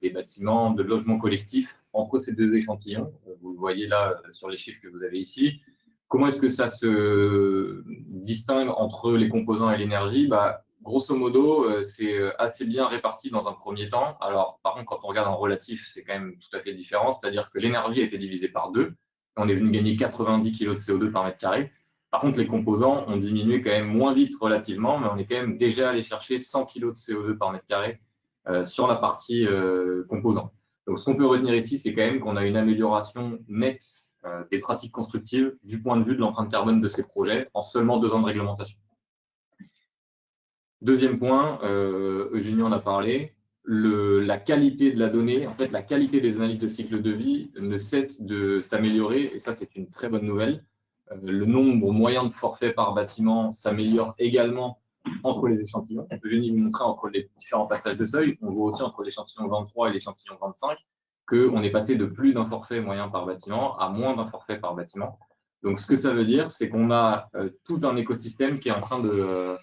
des bâtiments, de logements collectifs entre ces 2 échantillons. Vous le voyez là sur les chiffres que vous avez ici. Comment est-ce que ça se distingue entre les composants et l'énergie? Grosso modo, c'est assez bien réparti dans un premier temps. Alors, par contre, quand on regarde en relatif, c'est quand même tout à fait différent. C'est-à-dire que l'énergie a été divisée par 2. On est venu gagner 90 kg de CO2 par mètre carré. Par contre, les composants ont diminué quand même moins vite relativement, mais on est quand même déjà allé chercher 100 kg de CO2 par mètre carré sur la partie composants. Donc, ce qu'on peut retenir ici, c'est quand même qu'on a une amélioration nette des pratiques constructives du point de vue de l'empreinte carbone de ces projets en seulement 2 ans de réglementation. Deuxième point, Eugénie en a parlé, la qualité de la donnée, en fait la qualité des analyses de cycle de vie ne cesse de s'améliorer et ça c'est une très bonne nouvelle. Le nombre moyen de forfaits par bâtiment s'améliore également entre les échantillons. Eugénie vous montrait entre les différents passages de seuil, on voit aussi entre l'échantillon 23 et l'échantillon 25 qu'on est passé de plus d'un forfait moyen par bâtiment à moins d'un forfait par bâtiment. Donc ce que ça veut dire, c'est qu'on a tout un écosystème qui est en train de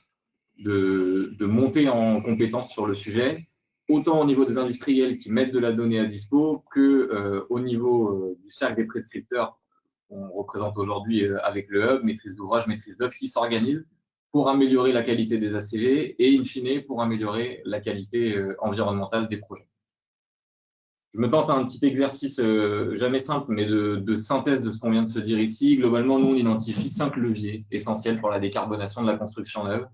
monter en compétence sur le sujet, autant au niveau des industriels qui mettent de la donnée à dispo que au niveau du cercle des prescripteurs qu'on représente aujourd'hui avec le hub, maîtrise d'ouvrage, maîtrise d'œuvre, qui s'organisent pour améliorer la qualité des ACV et, in fine, pour améliorer la qualité environnementale des projets. Je me tente un petit exercice jamais simple, mais de synthèse de ce qu'on vient de se dire ici. Globalement, nous, on identifie 5 leviers essentiels pour la décarbonation de la construction neuve.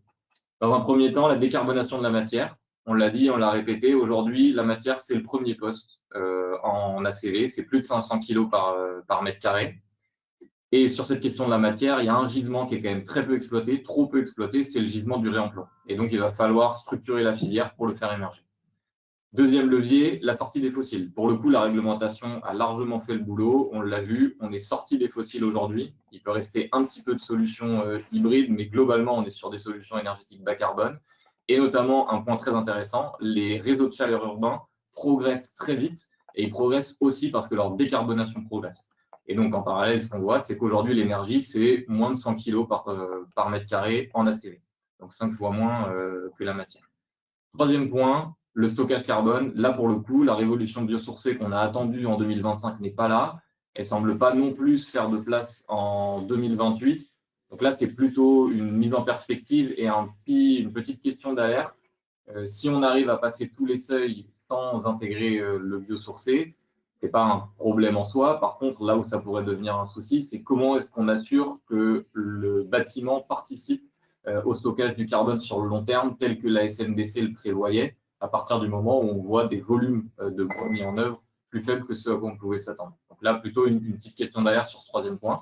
Dans un premier temps, la décarbonation de la matière. On l'a dit, on l'a répété. Aujourd'hui, la matière, c'est le premier poste en ACV. C'est plus de 500 kg par mètre carré. Et sur cette question de la matière, il y a un gisement qui est quand même très peu exploité, trop peu exploité, c'est le gisement du réemploi. Et donc, il va falloir structurer la filière pour le faire émerger. Deuxième levier, la sortie des fossiles. Pour le coup, la réglementation a largement fait le boulot. On l'a vu, on est sorti des fossiles aujourd'hui. Il peut rester un petit peu de solutions hybrides, mais globalement, on est sur des solutions énergétiques bas carbone. Et notamment, un point très intéressant, les réseaux de chaleur urbains progressent très vite et ils progressent aussi parce que leur décarbonation progresse. Et donc, en parallèle, ce qu'on voit, c'est qu'aujourd'hui, l'énergie, c'est moins de 100 kg par mètre carré en ASTV. Donc, 5 fois moins que la matière. Troisième point, le stockage carbone. Là, pour le coup, la révolution biosourcée qu'on a attendue en 2025 n'est pas là. Elle ne semble pas non plus faire de place en 2028. Donc là, c'est plutôt une mise en perspective et une petite question d'alerte. Si on arrive à passer tous les seuils sans intégrer le biosourcé, ce n'est pas un problème en soi. Par contre, là où ça pourrait devenir un souci, c'est comment est-ce qu'on assure que le bâtiment participe au stockage du carbone sur le long terme, tel que la SNBC le prévoyait, à partir du moment où on voit des volumes de bois mis en œuvre plus faibles que ceux à quoi on pouvait s'attendre. Donc là, plutôt une petite question d'alerte sur ce troisième point.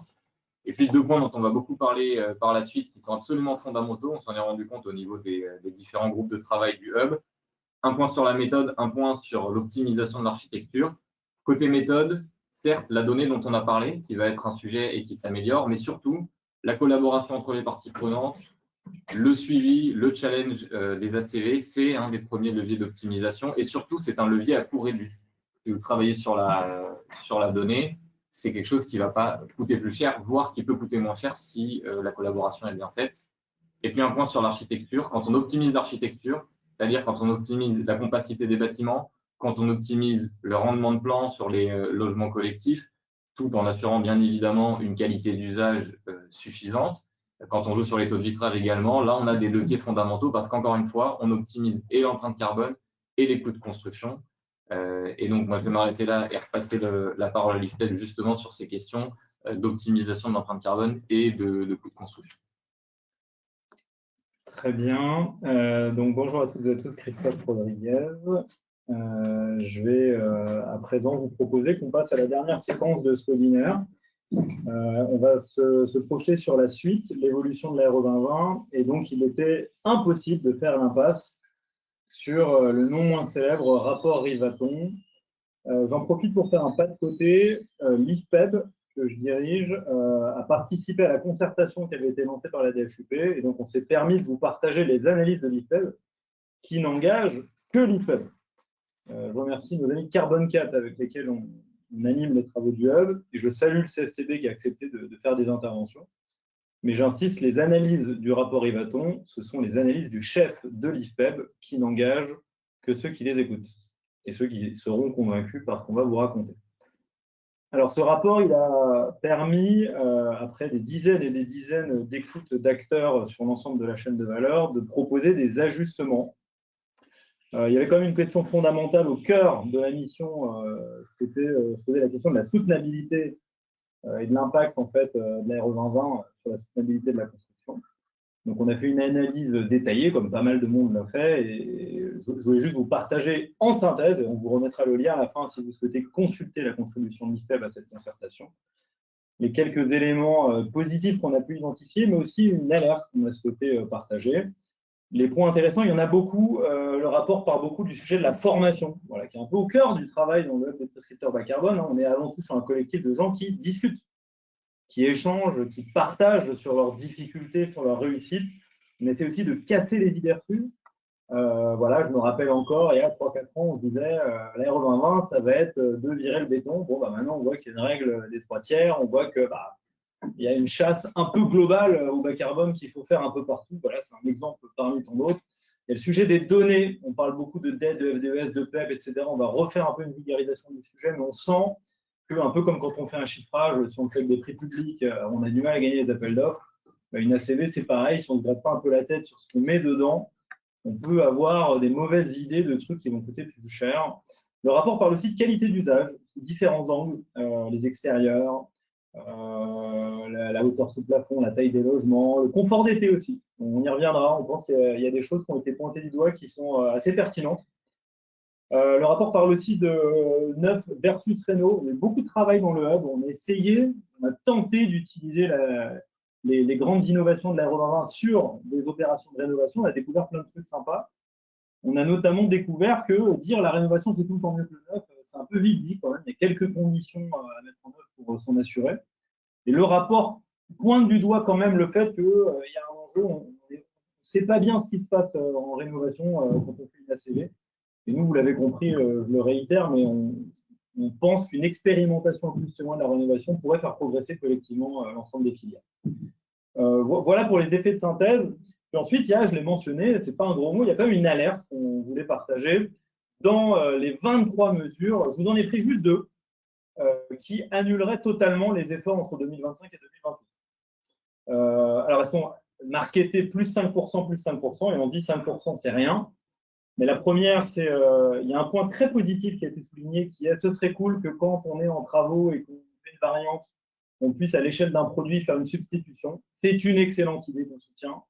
Et puis deux points dont on va beaucoup parler par la suite, qui sont absolument fondamentaux, on s'en est rendu compte au niveau des différents groupes de travail du hub. Un point sur la méthode, un point sur l'optimisation de l'architecture. Côté méthode, certes, la donnée dont on a parlé, qui va être un sujet et qui s'améliore, mais surtout la collaboration entre les parties prenantes, le suivi, le challenge des ACV, c'est un des premiers leviers d'optimisation et surtout, c'est un levier à coût réduit. Si vous travaillez sur la donnée, c'est quelque chose qui ne va pas coûter plus cher, voire qui peut coûter moins cher si la collaboration est bien faite. Et puis un point sur l'architecture. Quand on optimise l'architecture, c'est-à-dire quand on optimise la compacité des bâtiments, quand on optimise le rendement de plan sur les logements collectifs, tout en assurant bien évidemment une qualité d'usage suffisante. Quand on joue sur les taux de vitrage également, là on a des leviers fondamentaux parce qu'encore une fois, on optimise et l'empreinte carbone et les coûts de construction. Et donc moi je vais m'arrêter là et repasser la parole à Lifted justement sur ces questions d'optimisation de l'empreinte carbone et de coûts de construction. Très bien. Donc bonjour à toutes et à tous, Christophe Rodriguez. Je vais à présent vous proposer qu'on passe à la dernière séquence de ce webinaire. On va se projeter sur la suite, l'évolution de la RE 2020, et donc il était impossible de faire l'impasse sur le non moins célèbre rapport Rivaton. J'en profite pour faire un pas de côté. L'IFPEB, que je dirige, a participé à la concertation qui avait été lancée par la DHUP, et donc on s'est permis de vous partager les analyses de l'IFPEB qui n'engagent que l'IFPEB. Je remercie nos amis de Carbone 4 avec lesquels on anime les travaux du hub, et je salue le CSTB qui a accepté de faire des interventions. Mais j'insiste, les analyses du rapport Rivaton, ce sont les analyses du chef de l'IFPEB qui n'engagent que ceux qui les écoutent et ceux qui seront convaincus par ce qu'on va vous raconter. Alors, ce rapport, il a permis, après des dizaines et des dizaines d'écoutes d'acteurs sur l'ensemble de la chaîne de valeur, de proposer des ajustements. Il y avait quand même une question fondamentale au cœur de la mission, c'était se poser la question de la soutenabilité et de l'impact en fait, de la RE 2020 sur la soutenabilité de la construction. Donc, on a fait une analyse détaillée, comme pas mal de monde l'a fait, et je voulais juste vous partager en synthèse, et on vous remettra le lien à la fin si vous souhaitez consulter la contribution de l'IFPEB à cette concertation, les quelques éléments positifs qu'on a pu identifier, mais aussi une alerte qu'on a souhaité partager. Les points intéressants, il y en a beaucoup. Le rapport parle beaucoup du sujet de la formation, voilà, qui est un peu au cœur du travail dans le hub des prescripteurs bas carbone. On est avant tout sur un collectif de gens qui discutent, qui échangent, qui partagent sur leurs difficultés, sur leurs réussites. On essaie aussi de casser les idées reçues. Voilà, je me rappelle encore, il y a 3-4 ans, on se disait la RE 2020, ça va être de virer le béton. Bon, bah, maintenant, on voit qu'il y a une règle des 3 tiers, on voit que il y a une chasse un peu globale au bas carbone qu'il faut faire un peu partout. Voilà, c'est un exemple parmi tant d'autres. Il y a le sujet des données. On parle beaucoup de DED, de FDES, de PEP, etc. On va refaire un peu une vulgarisation du sujet, mais on sent que, un peu comme quand on fait un chiffrage, si on fait des prix publics, on a du mal à gagner les appels d'offres. Une ACV, c'est pareil. Si on ne se gratte pas un peu la tête sur ce qu'on met dedans, on peut avoir des mauvaises idées de trucs qui vont coûter plus cher. Le rapport parle aussi de qualité d'usage, sous différents angles, les extérieurs, la hauteur sous plafond, la taille des logements, le confort d'été aussi. On y reviendra. On pense qu'il y a des choses qui ont été pointées du doigt qui sont assez pertinentes. Le rapport parle aussi de neuf versus réno. Il y a beaucoup de travail dans le hub. On a tenté d'utiliser les grandes innovations de l'aérodrome sur des opérations de rénovation. On a découvert plein de trucs sympas. On a notamment découvert que dire la rénovation, c'est tout le temps mieux que le neuf, c'est un peu vite dit quand même. Il y a quelques conditions à mettre en œuvre pour s'en assurer. Et le rapport pointe du doigt quand même le fait qu'il y a un enjeu. On ne sait pas bien ce qui se passe en rénovation quand on fait une ACV. Et nous, vous l'avez compris, je le réitère, mais on pense qu'une expérimentation plus loin de la rénovation pourrait faire progresser collectivement l'ensemble des filières. Voilà pour les effets de synthèse. Puis ensuite, il y a, je l'ai mentionné, ce n'est pas un gros mot, il y a quand même une alerte qu'on voulait partager. Dans les 23 mesures, je vous en ai pris juste 2 qui annuleraient totalement les efforts entre 2025 et 2028. Alors, elles sont marketées plus 5%, et on dit 5%, c'est rien. Mais la première, c'est il y a un point très positif qui a été souligné, qui est ce serait cool que quand on est en travaux et qu'on fait une variante, on puisse à l'échelle d'un produit faire une substitution. C'est une excellente idée qu'on soutient.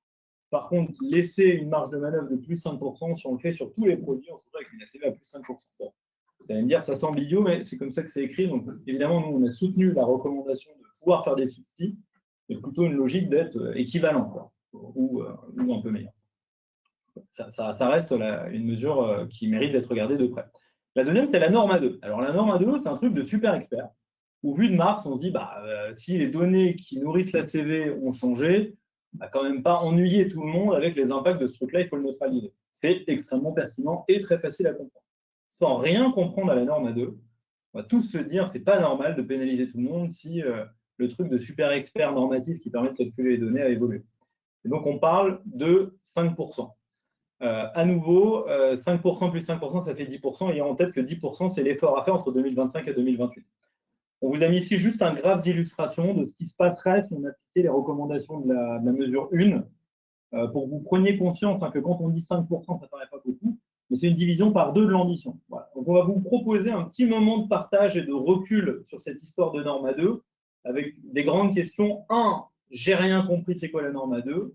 Par contre, laisser une marge de manœuvre de plus 5%, si on le fait sur tous les produits, on se retrouve avec une ACV à plus 5%. Bon, vous allez me dire, ça semble idiot, mais c'est comme ça que c'est écrit. Donc, évidemment, nous, on a soutenu la recommandation de pouvoir faire des substituts, mais plutôt une logique d'être équivalent, quoi, ou un peu meilleur. Ça reste une mesure qui mérite d'être regardée de près. La deuxième, c'est la norme A2. Alors, la norme A2, c'est un truc de super expert, où vu de Mars, on se dit, si les données qui nourrissent la CV ont changé, quand même pas ennuyer tout le monde avec les impacts de ce truc-là, il faut le neutraliser. C'est extrêmement pertinent et très facile à comprendre. Sans rien comprendre à la norme A2, on va tous se dire que ce n'est pas normal de pénaliser tout le monde si le truc de super expert normatif qui permet de calculer les données a évolué. Et donc, on parle de 5%. À nouveau, 5% plus 5%, ça fait 10%. Ayant en tête que 10%, c'est l'effort à faire entre 2025 et 2028. On vous a mis ici juste un graphe d'illustration de ce qui se passerait si on appliquait les recommandations de la mesure 1, pour que vous preniez conscience que quand on dit 5%, ça ne paraît pas beaucoup, mais c'est une division par 2 de l'ambition. Voilà. Donc, on va vous proposer un petit moment de partage et de recul sur cette histoire de norme A2, avec des grandes questions. 1, j'ai rien compris, c'est quoi la norme A2 ?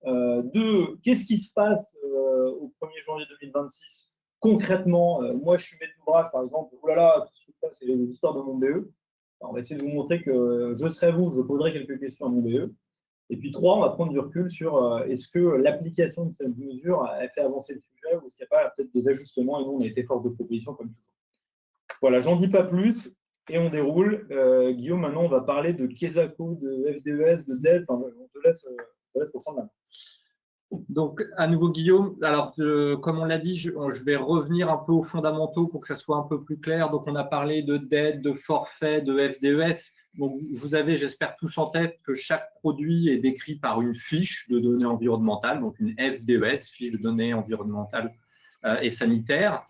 2, qu'est-ce qui se passe au 1er janvier 2026 concrètement? Moi, je suis maître d'ouvrage, par exemple. Oh là là, c'est l'histoire de mon BE. Alors, on va essayer de vous montrer que je serai vous, je poserai quelques questions à mon BE. Et puis 3, on va prendre du recul sur est-ce que l'application de cette mesure a fait avancer le sujet ou est-ce qu'il n'y a pas peut-être des ajustements, et nous, on a été force de proposition comme toujours. Voilà, j'en dis pas plus et on déroule. Guillaume, maintenant, on va parler de Kesako, de FDES, de DED. Enfin, on te laisse reprendre la main. Donc, à nouveau, Guillaume, alors, comme on l'a dit, je vais revenir un peu aux fondamentaux pour que ça soit un peu plus clair. Donc, on a parlé de dette, de forfait, de FDES. Donc, vous avez, j'espère, tous en tête que chaque produit est décrit par une fiche de données environnementales, donc une FDES, fiche de données environnementales et sanitaires,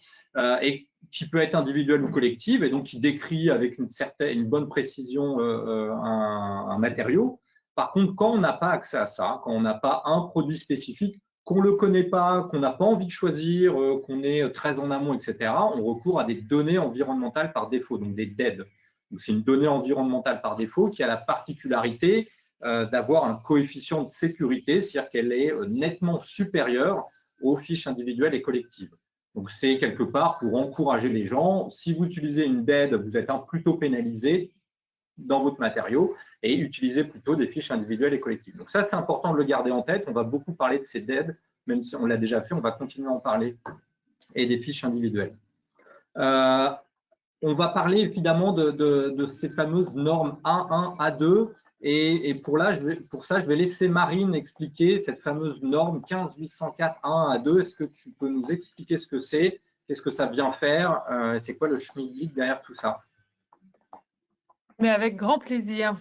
et qui peut être individuelle ou collective, et donc qui décrit avec une bonne précision un matériau. Par contre, quand on n'a pas accès à ça, quand on n'a pas un produit spécifique, qu'on ne le connaît pas, qu'on n'a pas envie de choisir, qu'on est très en amont, etc., on recourt à des données environnementales par défaut, donc des DED. C'est une donnée environnementale par défaut qui a la particularité d'avoir un coefficient de sécurité, c'est-à-dire qu'elle est nettement supérieure aux fiches individuelles et collectives. Donc, c'est quelque part pour encourager les gens. Si vous utilisez une DED, vous êtes plutôt pénalisé dans votre matériau et utilisez plutôt des fiches individuelles et collectives. Donc, ça, c'est important de le garder en tête. On va beaucoup parler de ces DED, même si on l'a déjà fait, on va continuer à en parler, et des fiches individuelles. On va parler évidemment de ces fameuses normes A1, A2. Et pour ça, je vais laisser Marine expliquer cette fameuse norme 15804 A1, A2. Est-ce que tu peux nous expliquer ce que c'est? Qu'est-ce que ça vient faire? C'est quoi le schmilblick derrière tout ça? Mais avec grand plaisir.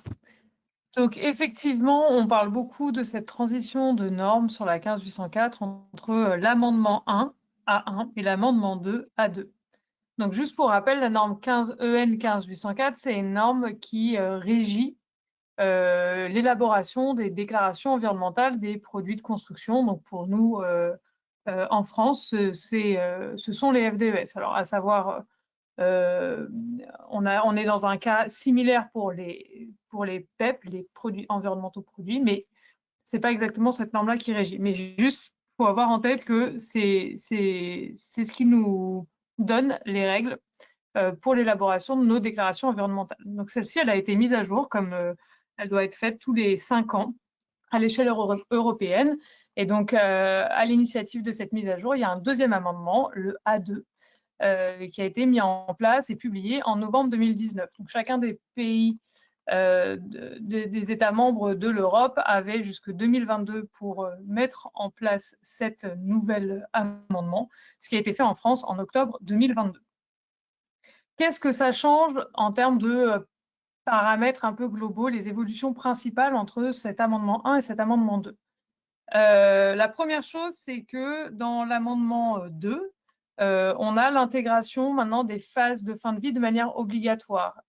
Donc, effectivement, on parle beaucoup de cette transition de normes sur la 15804 entre l'amendement 1, A1, et l'amendement 2, A2. Donc, juste pour rappel, la norme 15 EN 15804, c'est une norme qui régit l'élaboration des déclarations environnementales des produits de construction. Donc, pour nous, en France, ce sont les FDES. Alors, à savoir, on est dans un cas similaire pour les PEP, les produits environnementaux produits, mais ce n'est pas exactement cette norme-là qui régit. Mais juste, il faut avoir en tête que c'est ce qui nous donne les règles pour l'élaboration de nos déclarations environnementales. Donc celle-ci, elle a été mise à jour comme elle doit être faite tous les 5 ans à l'échelle européenne. Et donc, à l'initiative de cette mise à jour, il y a un deuxième amendement, le A2, qui a été mis en place et publié en novembre 2019. Donc, chacun des pays des États membres de l'Europe avait jusque 2022 pour mettre en place cet nouvel amendement, ce qui a été fait en France en octobre 2022. Qu'est-ce que ça change en termes de paramètres un peu globaux, les évolutions principales entre cet amendement 1 et cet amendement 2? La première chose, c'est que dans l'amendement 2, on a l'intégration maintenant des phases de fin de vie de manière obligatoire.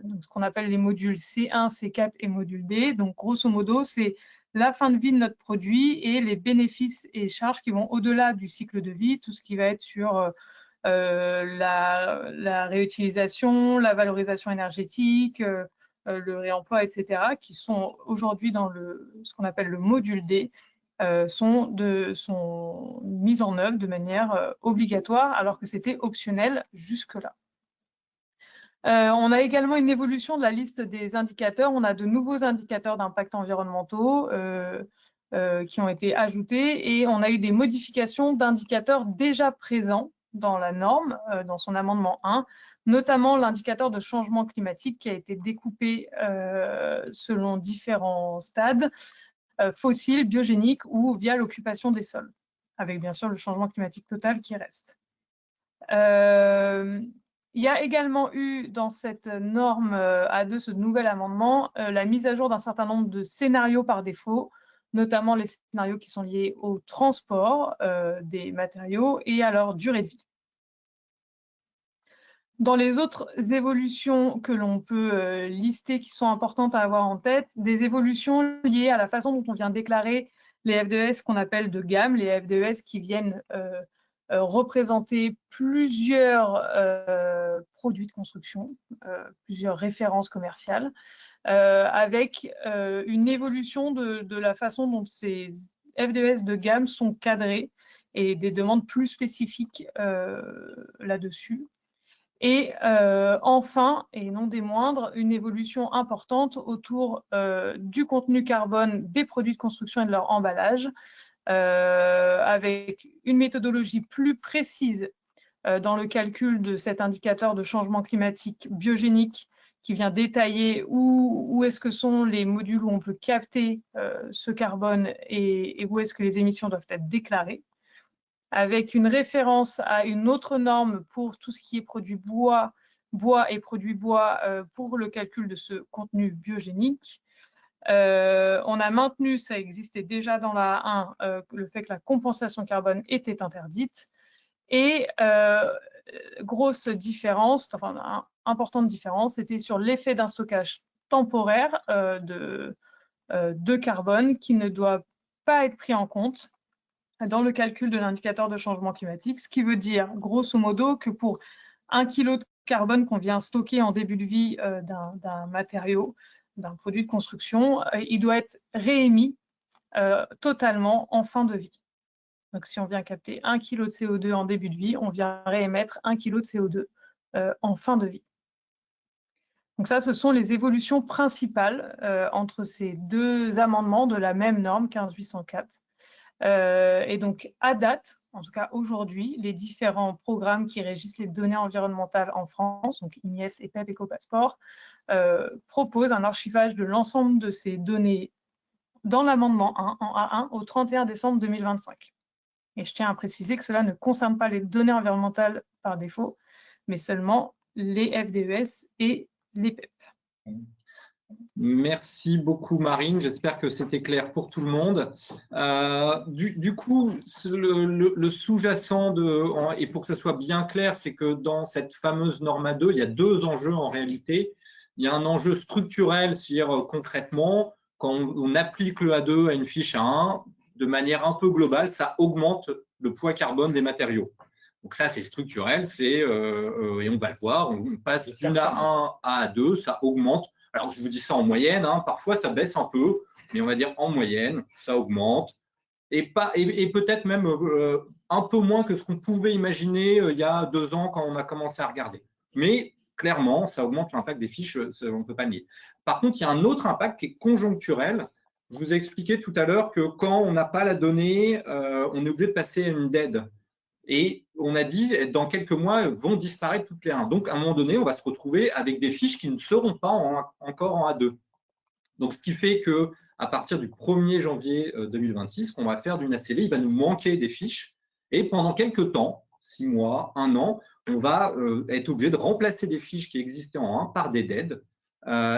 Donc ce qu'on appelle les modules C1, C4 et module B. Donc grosso modo, c'est la fin de vie de notre produit et les bénéfices et charges qui vont au-delà du cycle de vie, tout ce qui va être sur la réutilisation, la valorisation énergétique, le réemploi, etc., qui sont aujourd'hui dans ce qu'on appelle le module D, sont mises en œuvre de manière obligatoire, alors que c'était optionnel jusque-là. On a également une évolution de la liste des indicateurs. On a de nouveaux indicateurs d'impact environnementaux qui ont été ajoutés et on a eu des modifications d'indicateurs déjà présents dans la norme, dans son amendement 1, notamment l'indicateur de changement climatique qui a été découpé selon différents stades, fossiles, biogéniques ou via l'occupation des sols, avec bien sûr le changement climatique total qui reste. Il y a également eu dans cette norme A2, ce nouvel amendement, la mise à jour d'un certain nombre de scénarios par défaut, notamment les scénarios qui sont liés au transport des matériaux et à leur durée de vie. Dans les autres évolutions que l'on peut lister qui sont importantes à avoir en tête, des évolutions liées à la façon dont on vient déclarer les FDES qu'on appelle de gamme, les FDES qui viennent représenter plusieurs produits de construction, plusieurs références commerciales, avec une évolution de la façon dont ces FDES de gamme sont cadrés et des demandes plus spécifiques là-dessus. Et enfin, et non des moindres, une évolution importante autour du contenu carbone des produits de construction et de leur emballage, avec une méthodologie plus précise dans le calcul de cet indicateur de changement climatique biogénique qui vient détailler où est-ce que sont les modules où on peut capter ce carbone et où est-ce que les émissions doivent être déclarées, avec une référence à une autre norme pour tout ce qui est produit bois et produits bois pour le calcul de ce contenu biogénique. On a maintenu, ça existait déjà dans la 1, le fait que la compensation carbone était interdite. Et grosse différence, enfin importante différence, c'était sur l'effet d'un stockage temporaire de carbone qui ne doit pas être pris en compte dans le calcul de l'indicateur de changement climatique, ce qui veut dire grosso modo que pour 1 kg de carbone qu'on vient stocker en début de vie d'un matériau, d'un produit de construction, il doit être réémis totalement en fin de vie. Donc si on vient capter 1 kg de CO2 en début de vie, on vient réémettre 1 kg de CO2 en fin de vie. Donc ça, ce sont les évolutions principales entre ces deux amendements de la même norme 15804. Et donc, à date, en tout cas aujourd'hui, les différents programmes qui régissent les données environnementales en France, donc INIES, EPEP, EcoPasseport, proposent un archivage de l'ensemble de ces données dans l'amendement 1, en A1, au 31 décembre 2025. Et je tiens à préciser que cela ne concerne pas les données environnementales par défaut, mais seulement les FDES et les PEP. Merci beaucoup Marine, j'espère que c'était clair pour tout le monde. Du coup, le sous-jacent, et pour que ce soit bien clair, c'est que dans cette fameuse norme A2, il y a deux enjeux en réalité. Il y a un enjeu structurel, c'est-à-dire concrètement, quand on applique le A2 à une fiche A1, de manière un peu globale, ça augmente le poids carbone des matériaux. Donc ça, c'est structurel, et on va le voir, on passe d'une A1 à A2, ça augmente. Alors, je vous dis ça en moyenne, hein, parfois ça baisse un peu, mais on va dire en moyenne, ça augmente. Et peut-être même un peu moins que ce qu'on pouvait imaginer il y a 2 ans quand on a commencé à regarder. Mais clairement, ça augmente l'impact des fiches, on ne peut pas le nier. Par contre, il y a un autre impact qui est conjoncturel. Je vous ai expliqué tout à l'heure que quand on n'a pas la donnée, on est obligé de passer à une dead. Et on a dit, dans quelques mois, vont disparaître toutes les 1. Donc, à un moment donné, on va se retrouver avec des fiches qui ne seront pas encore en A2. Donc, ce qui fait qu'à partir du 1er janvier 2026, qu'on va faire d'une ACV, il va nous manquer des fiches. Et pendant quelques temps, 6 mois, 1 an, on va être obligé de remplacer des fiches qui existaient en 1 par des dead.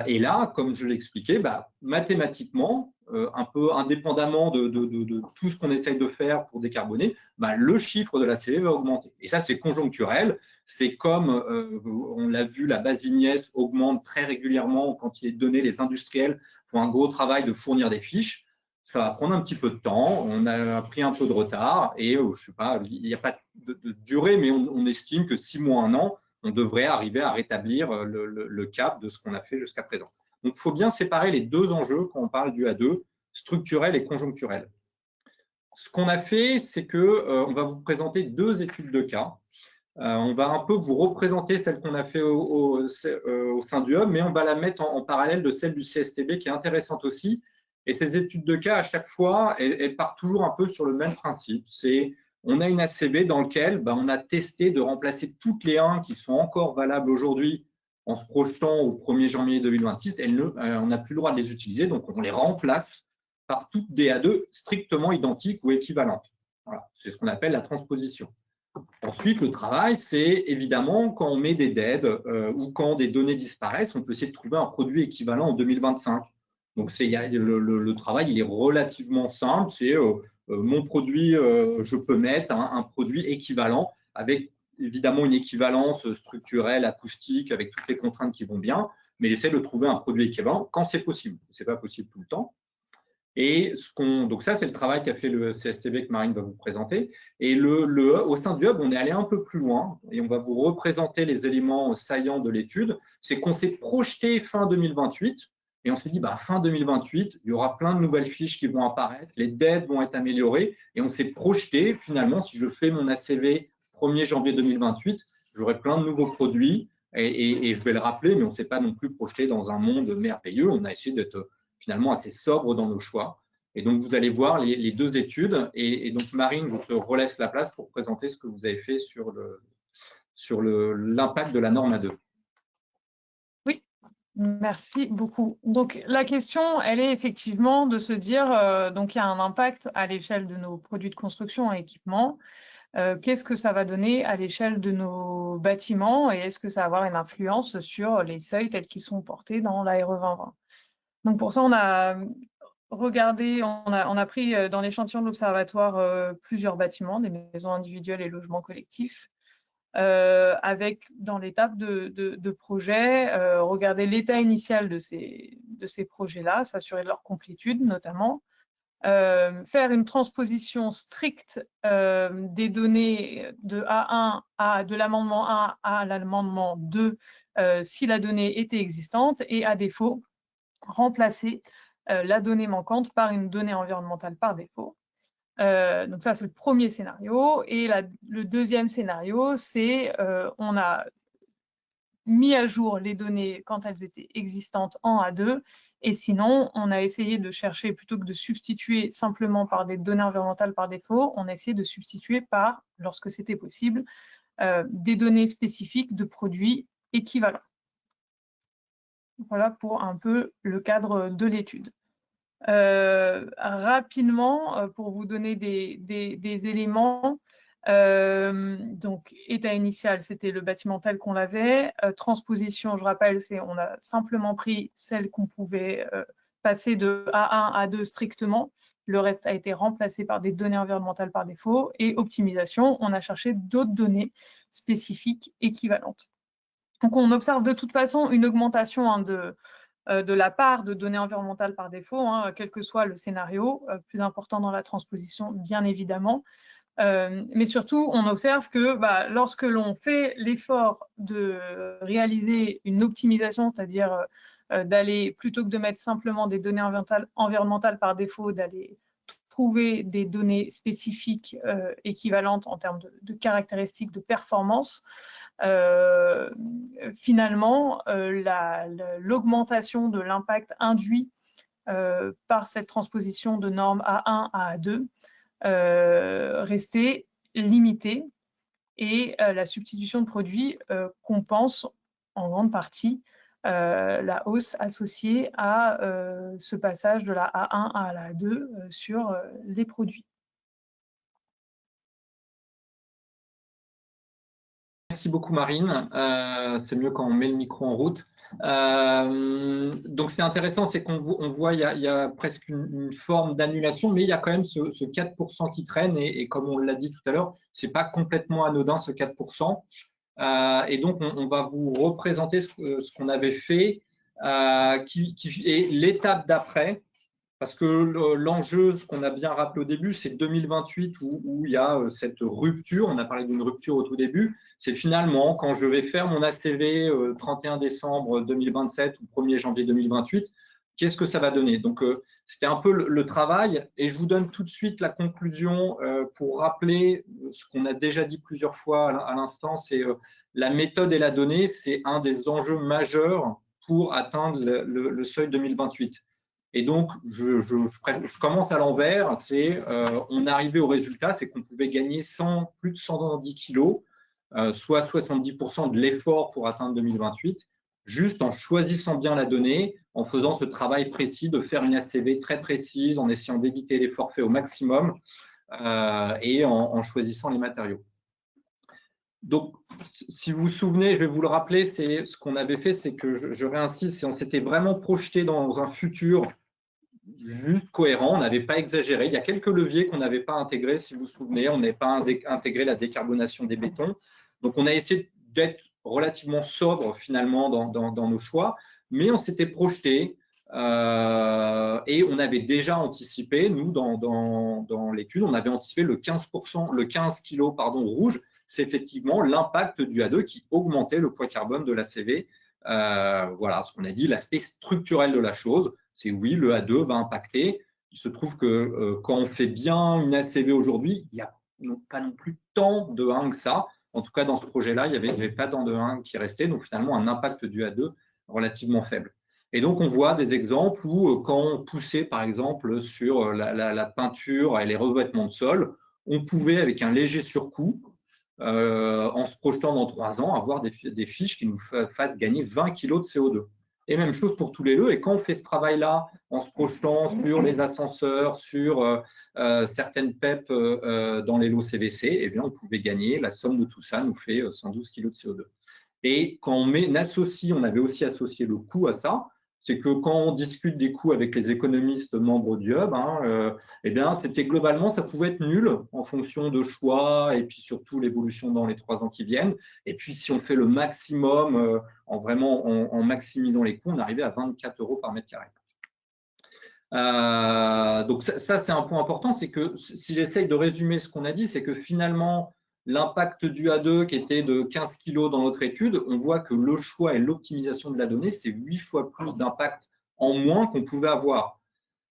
Et là, comme je l'expliquais, mathématiquement, un peu indépendamment de tout ce qu'on essaye de faire pour décarboner, le chiffre de la CV va augmenter. Et ça, c'est conjoncturel. C'est comme, on l'a vu, la base Ignace augmente très régulièrement quand il est donné, les industriels font un gros travail de fournir des fiches. Ça va prendre un petit peu de temps. On a pris un peu de retard et je sais pas, il n'y a pas de durée, mais on estime que 6 mois, 1 an, on devrait arriver à rétablir le cap de ce qu'on a fait jusqu'à présent. Donc, il faut bien séparer les 2 enjeux quand on parle du A2, structurel et conjoncturel. Ce qu'on a fait, c'est qu'on va vous présenter 2 études de cas. On va un peu vous représenter celle qu'on a fait au sein du Hub, mais on va la mettre en parallèle de celle du CSTB qui est intéressante aussi. Et ces études de cas, à chaque fois, elles partent toujours un peu sur le même principe. C'est on a une ACB dans laquelle on a testé de remplacer toutes les 1 qui sont encore valables aujourd'hui en se projetant au 1er janvier 2026. On n'a plus le droit de les utiliser, donc on les remplace par toutes des A2 strictement identiques ou équivalentes. Voilà, c'est ce qu'on appelle la transposition. Ensuite, le travail, c'est évidemment quand on met des dead ou quand des données disparaissent, on peut essayer de trouver un produit équivalent en 2025. Donc, le travail, il est relativement simple. C'est mon produit, je peux mettre un produit équivalent avec évidemment une équivalence structurelle, acoustique, avec toutes les contraintes qui vont bien, mais j'essaie de trouver un produit équivalent quand c'est possible. Ce n'est pas possible tout le temps. Et donc ça, c'est le travail qu'a fait le CSTB que Marine va vous présenter. Et au sein du Hub, on est allé un peu plus loin et on va vous représenter les éléments saillants de l'étude. C'est qu'on s'est projeté fin 2028 et on s'est dit, fin 2028, il y aura plein de nouvelles fiches qui vont apparaître, les dead vont être améliorées et on s'est projeté, finalement, si je fais mon ACV 1er janvier 2028, j'aurai plein de nouveaux produits et je vais le rappeler, mais on ne s'est pas non plus projeté dans un monde merveilleux. On a essayé d'être finalement assez sobre dans nos choix. Et donc, vous allez voir les 2 études. Et donc, Marine, je te relaisse la place pour présenter ce que vous avez fait sur l'impact de la norme A2. Oui, merci beaucoup. Donc, la question, elle est effectivement de se dire, donc il y a un impact à l'échelle de nos produits de construction et équipements. Qu'est-ce que ça va donner à l'échelle de nos bâtiments et est-ce que ça va avoir une influence sur les seuils tels qu'ils sont portés dans l'ARE 2020? Donc pour ça, on a regardé, on a pris dans l'échantillon de l'observatoire plusieurs bâtiments, des maisons individuelles et logements collectifs, avec dans l'étape de projet, regarder l'état initial de ces projets-là, s'assurer de leur complétude notamment, faire une transposition stricte des données de A1 de l'amendement 1 à l'amendement 2 si la donnée était existante et à défaut, remplacer la donnée manquante par une donnée environnementale par défaut. Donc ça, c'est le premier scénario. Et le deuxième scénario, c'est on a mis à jour les données quand elles étaient existantes en A2. Et sinon, on a essayé de chercher, plutôt que de substituer simplement par des données environnementales par défaut, on a essayé de substituer par, lorsque c'était possible, des données spécifiques de produits équivalents. Voilà pour un peu le cadre de l'étude. Rapidement, pour vous donner des éléments, donc état initial, c'était le bâtiment tel qu'on l'avait. Transposition, je rappelle, on a simplement pris celle qu'on pouvait passer de A1 à A2 strictement. Le reste a été remplacé par des données environnementales par défaut. Et optimisation, on a cherché d'autres données spécifiques équivalentes. Donc, on observe de toute façon une augmentation de la part de données environnementales par défaut, quel que soit le scénario, plus important dans la transposition, bien évidemment. Mais surtout, on observe que lorsque l'on fait l'effort de réaliser une optimisation, c'est-à-dire d'aller, plutôt que de mettre simplement des données environnementales par défaut, d'aller trouver des données spécifiques équivalentes en termes de caractéristiques de performance, finalement, l'augmentation de l'impact induit par cette transposition de normes A1 à A2 restait limitée, et la substitution de produits compense en grande partie la hausse associée à ce passage de la A1 à la A2 sur les produits. Merci beaucoup Marine, c'est mieux quand on met le micro en route. Donc c'est intéressant, c'est qu'on voit il y a presque une forme d'annulation, mais il y a quand même ce 4% qui traîne, et comme on l'a dit tout à l'heure, ce n'est pas complètement anodin ce 4%. Et donc on va vous représenter ce qu'on avait fait, qui est l'étape d'après. Parce que l'enjeu, ce qu'on a bien rappelé au début, c'est 2028 où il y a cette rupture. On a parlé d'une rupture au tout début. C'est finalement quand je vais faire mon ACV 31 décembre 2027 ou 1er janvier 2028, qu'est-ce que ça va donner? Donc, c'était un peu le travail. Et je vous donne tout de suite la conclusion pour rappeler ce qu'on a déjà dit plusieurs fois à l'instant. C'est la méthode et la donnée, c'est un des enjeux majeurs pour atteindre le seuil 2028. Et donc, je commence à l'envers. On est arrivé au résultat, c'est qu'on pouvait gagner plus de 110 kilos, soit 70% de l'effort pour atteindre 2028, juste en choisissant bien la donnée, en faisant ce travail précis de faire une ACV très précise, en essayant d'éviter les forfaits au maximum et en choisissant les matériaux. Donc, si vous vous souvenez, je vais vous le rappeler, c'est ce qu'on avait fait, c'est que je réinsiste, on s'était vraiment projeté dans un futur juste cohérent, on n'avait pas exagéré. Il y a quelques leviers qu'on n'avait pas intégrés, si vous vous souvenez, on n'avait pas intégré la décarbonation des bétons. Donc, on a essayé d'être relativement sobre finalement dans nos choix, mais on s'était projeté et on avait déjà anticipé, nous, dans l'étude, on avait anticipé le 15 kg rouge, c'est effectivement l'impact du A2 qui augmentait le poids carbone de l'ACV. Voilà ce qu'on a dit, l'aspect structurel de la chose, c'est oui, le A2 va impacter. Il se trouve que quand on fait bien une ACV aujourd'hui, il n'y a pas non plus tant de 1 que ça. En tout cas, dans ce projet-là, il n'y avait pas tant de 1 qui restait, donc finalement un impact du A2 relativement faible. Et donc, on voit des exemples où quand on poussait, par exemple, sur la peinture et les revêtements de sol, on pouvait, avec un léger surcoût, en se projetant dans 3 ans, avoir des fiches qui nous fassent gagner 20 kg de CO2. Et même chose pour tous les lots. Et quand on fait ce travail-là, en se projetant sur les ascenseurs, sur certaines PEP dans les lots CVC, eh bien, on pouvait gagner. La somme de tout ça nous fait 112 kg de CO2. Et quand on associe, on avait aussi associé le coût à ça, c'est que quand on discute des coûts avec les économistes membres du Hub, eh bien, c'était globalement, ça pouvait être nul en fonction de choix et puis surtout l'évolution dans les 3 ans qui viennent. Et puis, si on fait le maximum, en maximisant les coûts, on arrivait à 24 € par mètre carré. Donc, ça c'est un point important, c'est que si j'essaye de résumer ce qu'on a dit, c'est que finalement, l'impact du A2 qui était de 15 kg dans notre étude, on voit que le choix et l'optimisation de la donnée, c'est 8 fois plus d'impact en moins qu'on pouvait avoir.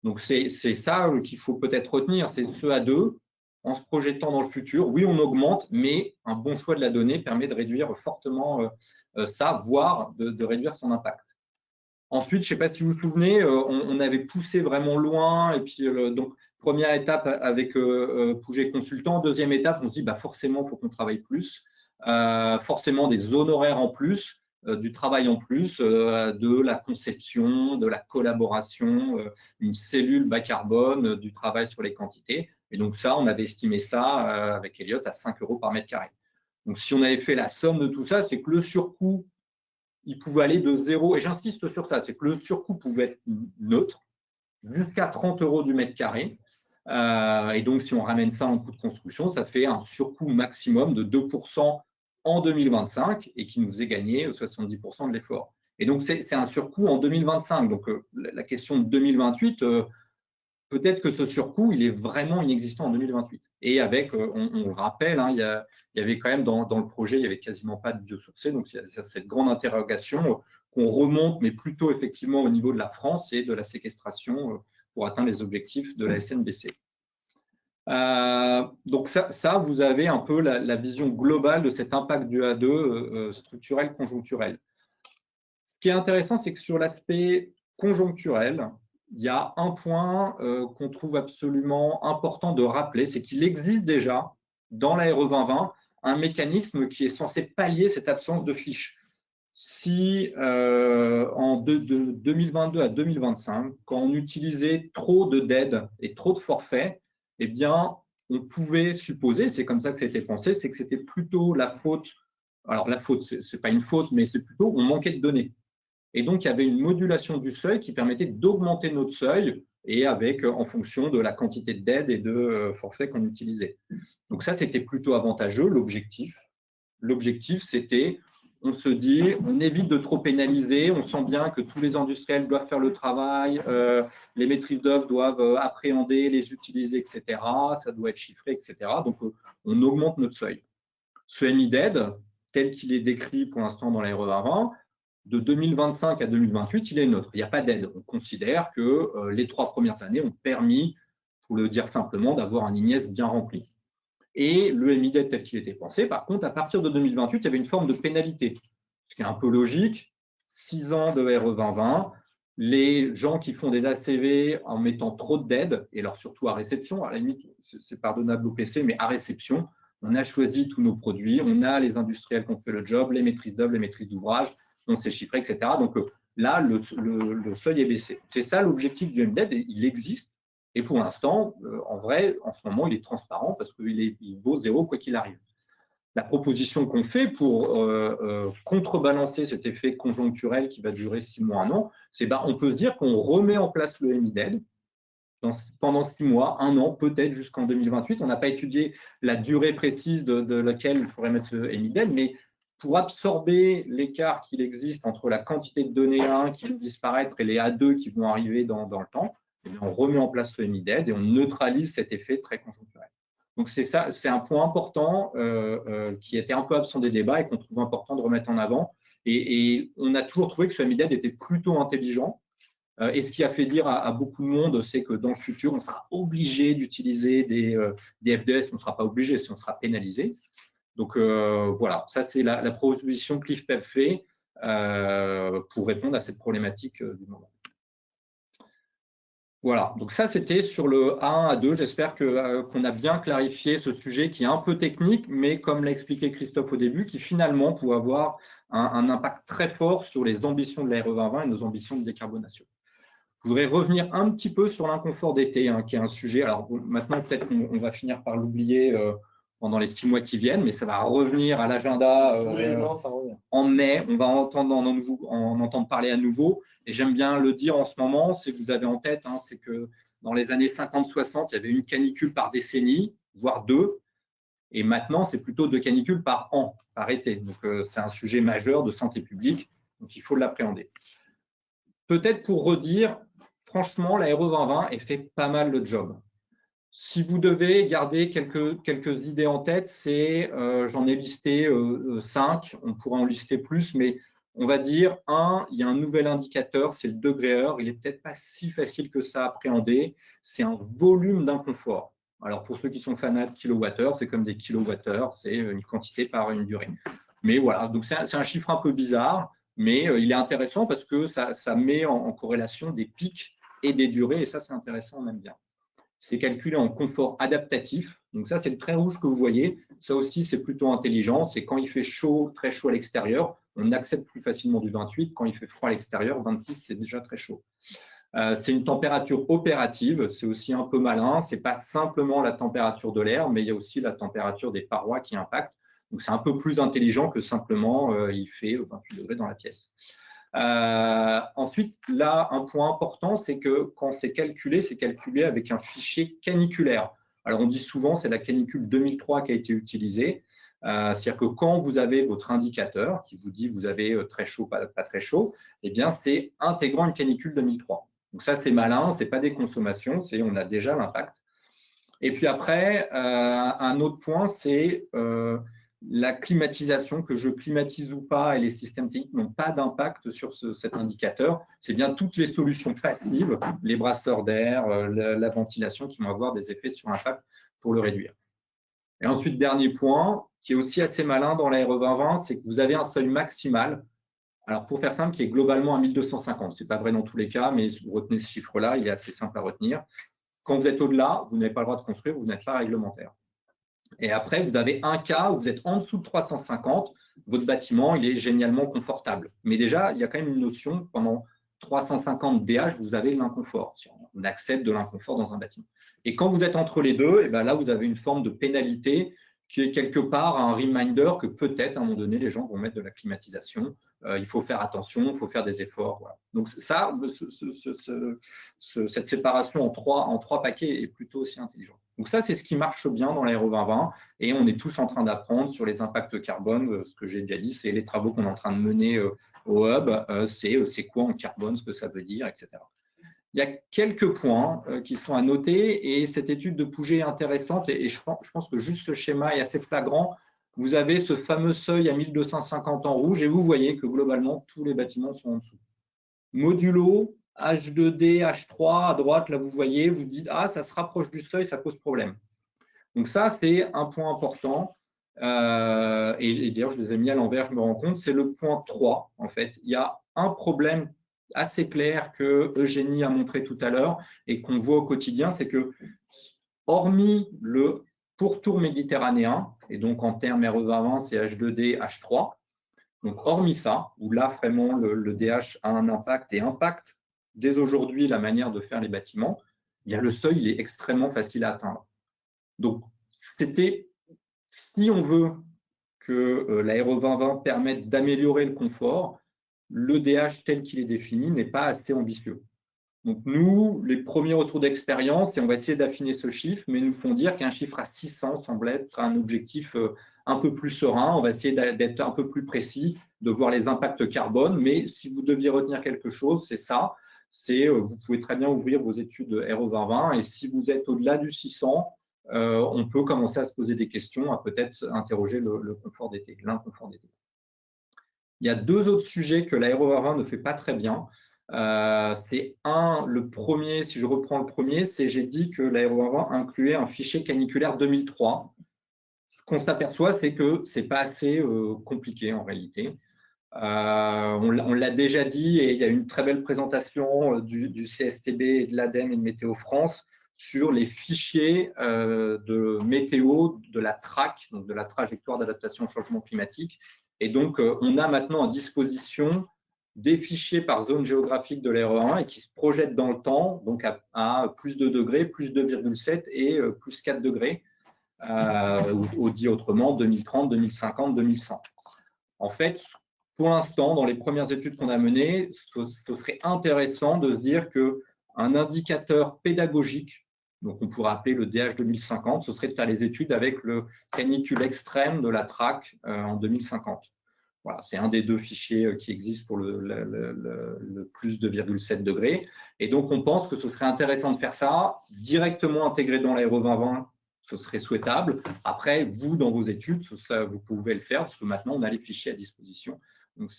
Donc, c'est ça qu'il faut peut-être retenir, c'est ce A2, en se projetant dans le futur. Oui, on augmente, mais un bon choix de la donnée permet de réduire fortement ça, voire de réduire son impact. Ensuite, je ne sais pas si vous vous souvenez, on avait poussé vraiment loin, et puis donc, première étape avec Pouget Consultant. Deuxième étape, on se dit forcément, il faut qu'on travaille plus. Forcément, des honoraires en plus, du travail en plus, de la conception, de la collaboration, une cellule bas carbone, du travail sur les quantités. Et donc ça, on avait estimé ça avec Elliott à 5 € par mètre carré. Donc si on avait fait la somme de tout ça, c'est que le surcoût, il pouvait aller de 0, et j'insiste sur ça, c'est que le surcoût pouvait être neutre, jusqu'à 30 € du mètre carré. Et donc, si on ramène ça en coût de construction, ça fait un surcoût maximum de 2% en 2025 et qui nous est gagné 70% de l'effort. Et donc, c'est un surcoût en 2025. Donc, la question de 2028, peut-être que ce surcoût, il est vraiment inexistant en 2028. Et avec, on le rappelle, il y avait quand même dans le projet, il n'y avait quasiment pas de biosourcé. Donc, il y a cette grande interrogation qu'on remonte, mais plutôt effectivement au niveau de la France et de la séquestration pour atteindre les objectifs de la SNBC. Donc ça, vous avez un peu la vision globale de cet impact du A2 structurel, conjoncturel. Ce qui est intéressant, c'est que sur l'aspect conjoncturel, il y a un point qu'on trouve absolument important de rappeler, c'est qu'il existe déjà dans la RE 2020 un mécanisme qui est censé pallier cette absence de fiches. Si de 2022 à 2025, quand on utilisait trop de dead et trop de forfaits, eh bien, on pouvait supposer, c'est comme ça que ça a été pensé, c'est que c'était plutôt la faute. Alors, la faute, ce n'est pas une faute, mais c'est plutôt on manquait de données. Et donc, il y avait une modulation du seuil qui permettait d'augmenter notre seuil et avec en fonction de la quantité de dead et de forfaits qu'on utilisait. Donc, ça, c'était plutôt avantageux, l'objectif. L'objectif, c'était, on se dit, on évite de trop pénaliser, on sent bien que tous les industriels doivent faire le travail, les maîtrises d'œuvre doivent appréhender, les utiliser, etc. Ça doit être chiffré, etc. Donc, on augmente notre seuil. Ce MI-DEAD, tel qu'il est décrit pour l'instant dans la RE 2020, de 2025 à 2028, il est neutre. Il n'y a pas d'aide. On considère que les 3 premières années ont permis, pour le dire simplement, d'avoir un INIES bien rempli. Et le MI-DEAD tel qu'il était pensé, par contre, à partir de 2028, il y avait une forme de pénalité, ce qui est un peu logique. 6 ans de RE 2020, les gens qui font des ACV en mettant trop de dead, et alors surtout à réception, à la limite, c'est pardonnable au PC, mais à réception, on a choisi tous nos produits, on a les industriels qui ont fait le job, les maîtrises d'œuvre, les maîtrises d'ouvrage, on s'est chiffré, etc. Donc là, le seuil est baissé. C'est ça l'objectif du MI-DEAD, il existe. Et pour l'instant, en vrai, en ce moment, il est transparent parce qu'il vaut 0 quoi qu'il arrive. La proposition qu'on fait pour contrebalancer cet effet conjoncturel qui va durer 6 mois, 1 an, c'est on peut se dire qu'on remet en place le MI-DEAD pendant 6 mois, 1 an, peut-être jusqu'en 2028. On n'a pas étudié la durée précise de laquelle il faudrait mettre ce MI-DEAD, mais pour absorber l'écart qu'il existe entre la quantité de données 1 qui vont disparaître et les A2 qui vont arriver dans le temps, on remet en place ce MI-DEAD et on neutralise cet effet très conjoncturel. Donc c'est ça, c'est un point important qui était un peu absent des débats et qu'on trouve important de remettre en avant. Et on a toujours trouvé que ce MI-DEAD était plutôt intelligent. Et ce qui a fait dire à beaucoup de monde, c'est que dans le futur, on sera obligé d'utiliser des FDS, on ne sera pas obligé, si on sera pénalisé. Donc voilà, ça c'est la proposition que l'IFPEP fait pour répondre à cette problématique du moment. Voilà, donc ça c'était sur le A1, A2. J'espère qu'on a bien clarifié ce sujet qui est un peu technique, mais comme l'a expliqué Christophe au début, qui finalement peut avoir un impact très fort sur les ambitions de la RE 2020 et nos ambitions de décarbonation. Je voudrais revenir un petit peu sur l'inconfort d'été, qui est un sujet. Alors bon, maintenant, peut-être qu'on va finir par l'oublier pendant les 6 mois qui viennent, mais ça va revenir à l'agenda en mai. On va en entendre parler à nouveau. Et j'aime bien le dire en ce moment, c'est que vous avez en tête, c'est que dans les années 50-60, il y avait une canicule par décennie, voire 2. Et maintenant, c'est plutôt 2 canicules par an, par été. Donc, c'est un sujet majeur de santé publique, donc il faut l'appréhender. Peut-être pour redire, franchement, la RE 2020 est fait pas mal le job. Si vous devez garder quelques idées en tête, c'est, j'en ai listé 5, on pourra en lister plus, mais on va dire, il y a un nouvel indicateur, c'est le degré heure. Il n'est peut-être pas si facile que ça à appréhender. C'est un volume d'inconfort. Alors, pour ceux qui sont fanats de kilowattheure, c'est comme des kilowattheures, c'est une quantité par une durée. Mais voilà, donc c'est un chiffre un peu bizarre, mais il est intéressant parce que ça met en corrélation des pics et des durées, et ça, c'est intéressant, on aime bien. C'est calculé en confort adaptatif. Donc ça, c'est le trait rouge que vous voyez. Ça aussi, c'est plutôt intelligent. C'est quand il fait chaud, très chaud à l'extérieur, on accepte plus facilement du 28. Quand il fait froid à l'extérieur, 26, c'est déjà très chaud. C'est une température opérative. C'est aussi un peu malin. Ce n'est pas simplement la température de l'air, mais il y a aussi la température des parois qui impacte. Donc, c'est un peu plus intelligent que simplement il fait 28 degrés dans la pièce. Ensuite, là, un point important, c'est que quand c'est calculé avec un fichier caniculaire. Alors, on dit souvent, c'est la canicule 2003 qui a été utilisée. C'est-à-dire que quand vous avez votre indicateur qui vous dit vous avez très chaud, pas très chaud, eh bien, c'est intégrant une canicule 2003. Donc ça, c'est malin, ce n'est pas des consommations, on a déjà l'impact. Et puis après, un autre point, c'est la climatisation, que je climatise ou pas, et les systèmes techniques n'ont pas d'impact sur cet indicateur. C'est bien toutes les solutions passives, les brasseurs d'air, la ventilation, qui vont avoir des effets sur l'impact pour le réduire. Et ensuite, dernier point, qui est aussi assez malin dans la RE 2020, c'est que vous avez un seuil maximal. Alors, pour faire simple, qui est globalement à 1250. Ce n'est pas vrai dans tous les cas, mais vous retenez ce chiffre-là, il est assez simple à retenir. Quand vous êtes au-delà, vous n'avez pas le droit de construire, vous n'êtes pas réglementaire. Et après, vous avez un cas où vous êtes en dessous de 350, votre bâtiment, il est génialement confortable. Mais déjà, il y a quand même une notion, pendant 350 DH, vous avez l'inconfort. On accepte de l'inconfort dans un bâtiment. Et quand vous êtes entre les deux, et bien là, vous avez une forme de pénalité qui est quelque part un reminder que peut-être, à un moment donné, les gens vont mettre de la climatisation. Il faut faire attention, il faut faire des efforts. Voilà. Donc ça, cette séparation en trois paquets est plutôt aussi intelligente. Donc ça, c'est ce qui marche bien dans l'Aéro 2020 et on est tous en train d'apprendre sur les impacts carbone. Ce que j'ai déjà dit, c'est les travaux qu'on est en train de mener au hub, c'est quoi en carbone, ce que ça veut dire, etc. Il y a quelques points qui sont à noter et cette étude de Pouget est intéressante et je pense que juste ce schéma est assez flagrant. Vous avez ce fameux seuil à 1250 en rouge et vous voyez que globalement, tous les bâtiments sont en dessous. Modulo, H2D, H3, à droite, là vous voyez, vous dites « Ah, ça se rapproche du seuil, ça pose problème ». Donc ça, c'est un point important. Et d'ailleurs, je les ai mis à l'envers, je me rends compte, c'est le point 3, en fait. Il y a un problème assez clair que Eugénie a montré tout à l'heure et qu'on voit au quotidien, c'est que hormis le pourtour méditerranéen, et donc en termes RE 2020, c'est H2D, H3, donc hormis ça, où là vraiment le DH a un impact et impacte dès aujourd'hui la manière de faire les bâtiments, il y a le seuil, il est extrêmement facile à atteindre. Donc si on veut que la RE 2020 permette d'améliorer le confort, le DH tel qu'il est défini n'est pas assez ambitieux. Donc nous, les premiers retours d'expérience, et on va essayer d'affiner ce chiffre, mais nous font dire qu'un chiffre à 600 semble être un objectif un peu plus serein. On va essayer d'être un peu plus précis, de voir les impacts carbone, mais si vous deviez retenir quelque chose, c'est ça. Vous pouvez très bien ouvrir vos études RE 2020 et si vous êtes au-delà du 600, on peut commencer à se poser des questions, à peut-être interroger le confort d'été, l'inconfort d'été. Il y a deux autres sujets que la RE 2020 ne fait pas très bien. Le premier, si je reprends le premier, c'est j'ai dit que la RE 2020 incluait un fichier caniculaire 2003. Ce qu'on s'aperçoit, c'est que ce n'est pas assez compliqué en réalité. On l'a déjà dit et il y a une très belle présentation du CSTB et de l'ADEME et de Météo France sur les fichiers de météo de la TRAC, donc de la trajectoire d'adaptation au changement climatique. Et donc, on a maintenant à disposition des fichiers par zone géographique de l'RE1 et qui se projettent dans le temps, donc à plus 2 degrés, plus 2,7 et plus 4 degrés, ou dit autrement 2030, 2050, 2100. En fait, pour l'instant, dans les premières études qu'on a menées, ce serait intéressant de se dire qu'un indicateur pédagogique, donc on pourrait appeler le DH 2050, ce serait de faire les études avec le canicule extrême de la TRAC en 2050. Voilà, c'est un des deux fichiers qui existent pour le plus 2,7 degrés. Et donc, on pense que ce serait intéressant de faire ça directement intégré dans l'Aéro 2020. Ce serait souhaitable. Après, vous, dans vos études, vous pouvez le faire parce que maintenant, on a les fichiers à disposition.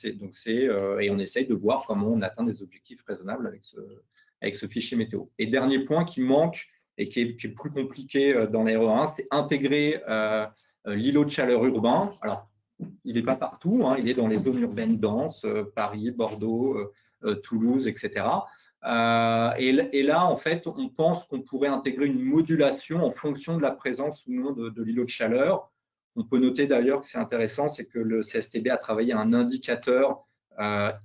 Et on essaye de voir comment on atteint des objectifs raisonnables avec ce fichier météo. Et dernier point qui manque et qui est plus compliqué dans l'Aéro 1, c'est intégrer l'îlot de chaleur urbain. Alors, il n'est pas partout, hein, il est dans les zones urbaines denses, Paris, Bordeaux, Toulouse, etc. Et là, en fait, on pense qu'on pourrait intégrer une modulation en fonction de la présence ou non de l'îlot de chaleur. On peut noter d'ailleurs que c'est intéressant, c'est que le CSTB a travaillé un indicateur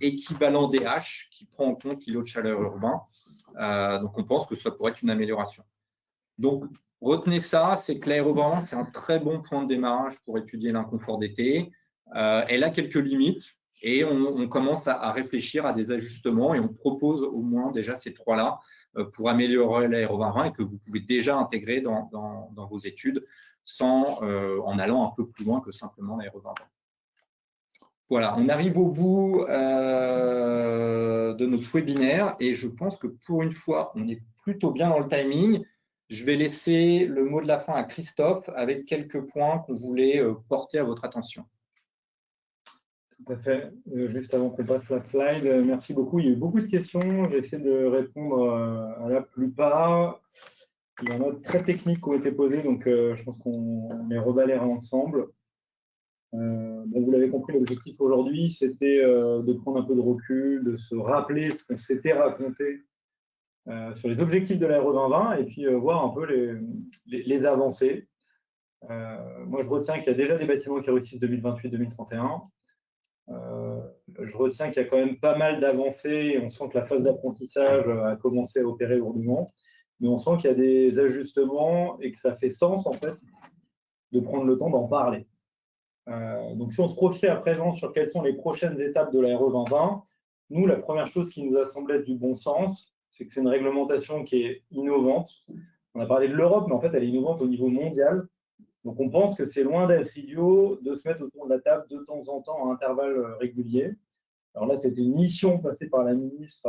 équivalent DH qui prend en compte l'îlot de chaleur urbain. Donc, on pense que ça pourrait être une amélioration. Donc, retenez ça, c'est que l'Aéro 2020, c'est un très bon point de démarrage pour étudier l'inconfort d'été. Elle a quelques limites et on commence à réfléchir à des ajustements et on propose au moins déjà ces trois-là pour améliorer l'Aéro 2020 et que vous pouvez déjà intégrer dans vos études en allant un peu plus loin que simplement l'Aéro 2020. Voilà, on arrive au bout de notre webinaire et je pense que pour une fois, on est plutôt bien dans le timing. Je vais laisser le mot de la fin à Christophe avec quelques points qu'on voulait porter à votre attention. Tout à fait. Juste avant qu'on passe la slide, merci beaucoup. Il y a eu beaucoup de questions. J'ai essayé de répondre à la plupart. Il y en a très techniques qui ont été posées, donc je pense qu'on les rebalayera ensemble. Vous l'avez compris, l'objectif aujourd'hui, c'était de prendre un peu de recul, de se rappeler ce qu'on s'était raconté sur les objectifs de l'Aéro 2020 et puis voir un peu les avancées. Moi, je retiens qu'il y a déjà des bâtiments qui réussissent 2028-2031. Je retiens qu'il y a quand même pas mal d'avancées. On sent que la phase d'apprentissage a commencé à opérer lourdement, mais on sent qu'il y a des ajustements et que ça fait sens en fait de prendre le temps d'en parler. Donc, si on se projetait à présent sur quelles sont les prochaines étapes de l'Aéro 2020, nous, la première chose qui nous a semblé être du bon sens, c'est que c'est une réglementation qui est innovante. On a parlé de l'Europe, mais en fait, elle est innovante au niveau mondial. Donc, on pense que c'est loin d'être idiot de se mettre autour de la table de temps en temps à intervalles réguliers. Alors là, c'était une mission passée par la ministre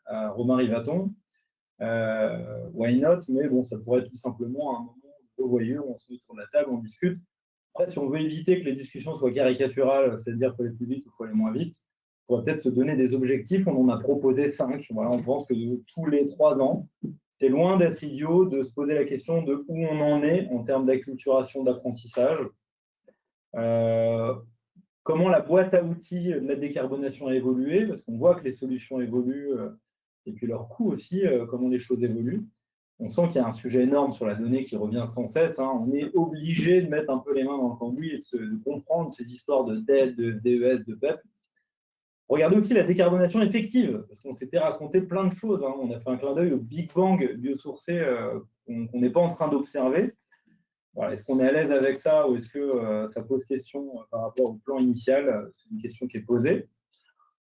à Romain Rivaton. Why not? Mais bon, ça pourrait être tout simplement un moment revoyeux où on se met autour de la table, on discute. Après, si on veut éviter que les discussions soient caricaturales, c'est-à-dire qu'il faut aller plus vite ou il faut aller moins vite, on pourrait peut-être se donner des objectifs. On en a proposé 5. Voilà, on pense que tous les 3 ans, c'est loin d'être idiot de se poser la question de où on en est en termes d'acculturation, d'apprentissage. Comment la boîte à outils de la décarbonation a évolué, parce qu'on voit que les solutions évoluent et puis leur coût aussi, comment les choses évoluent. On sent qu'il y a un sujet énorme sur la donnée qui revient sans cesse. On est obligé de mettre un peu les mains dans le cambouis et de comprendre ces histoires de dette, de DES, de PEP. Regardez aussi la décarbonation effective, parce qu'on s'était raconté plein de choses. On a fait un clin d'œil au Big Bang biosourcé qu'on n'est pas en train d'observer. Voilà, est-ce qu'on est à l'aise avec ça ou est-ce que ça pose question par rapport au plan initial? C'est une question qui est posée.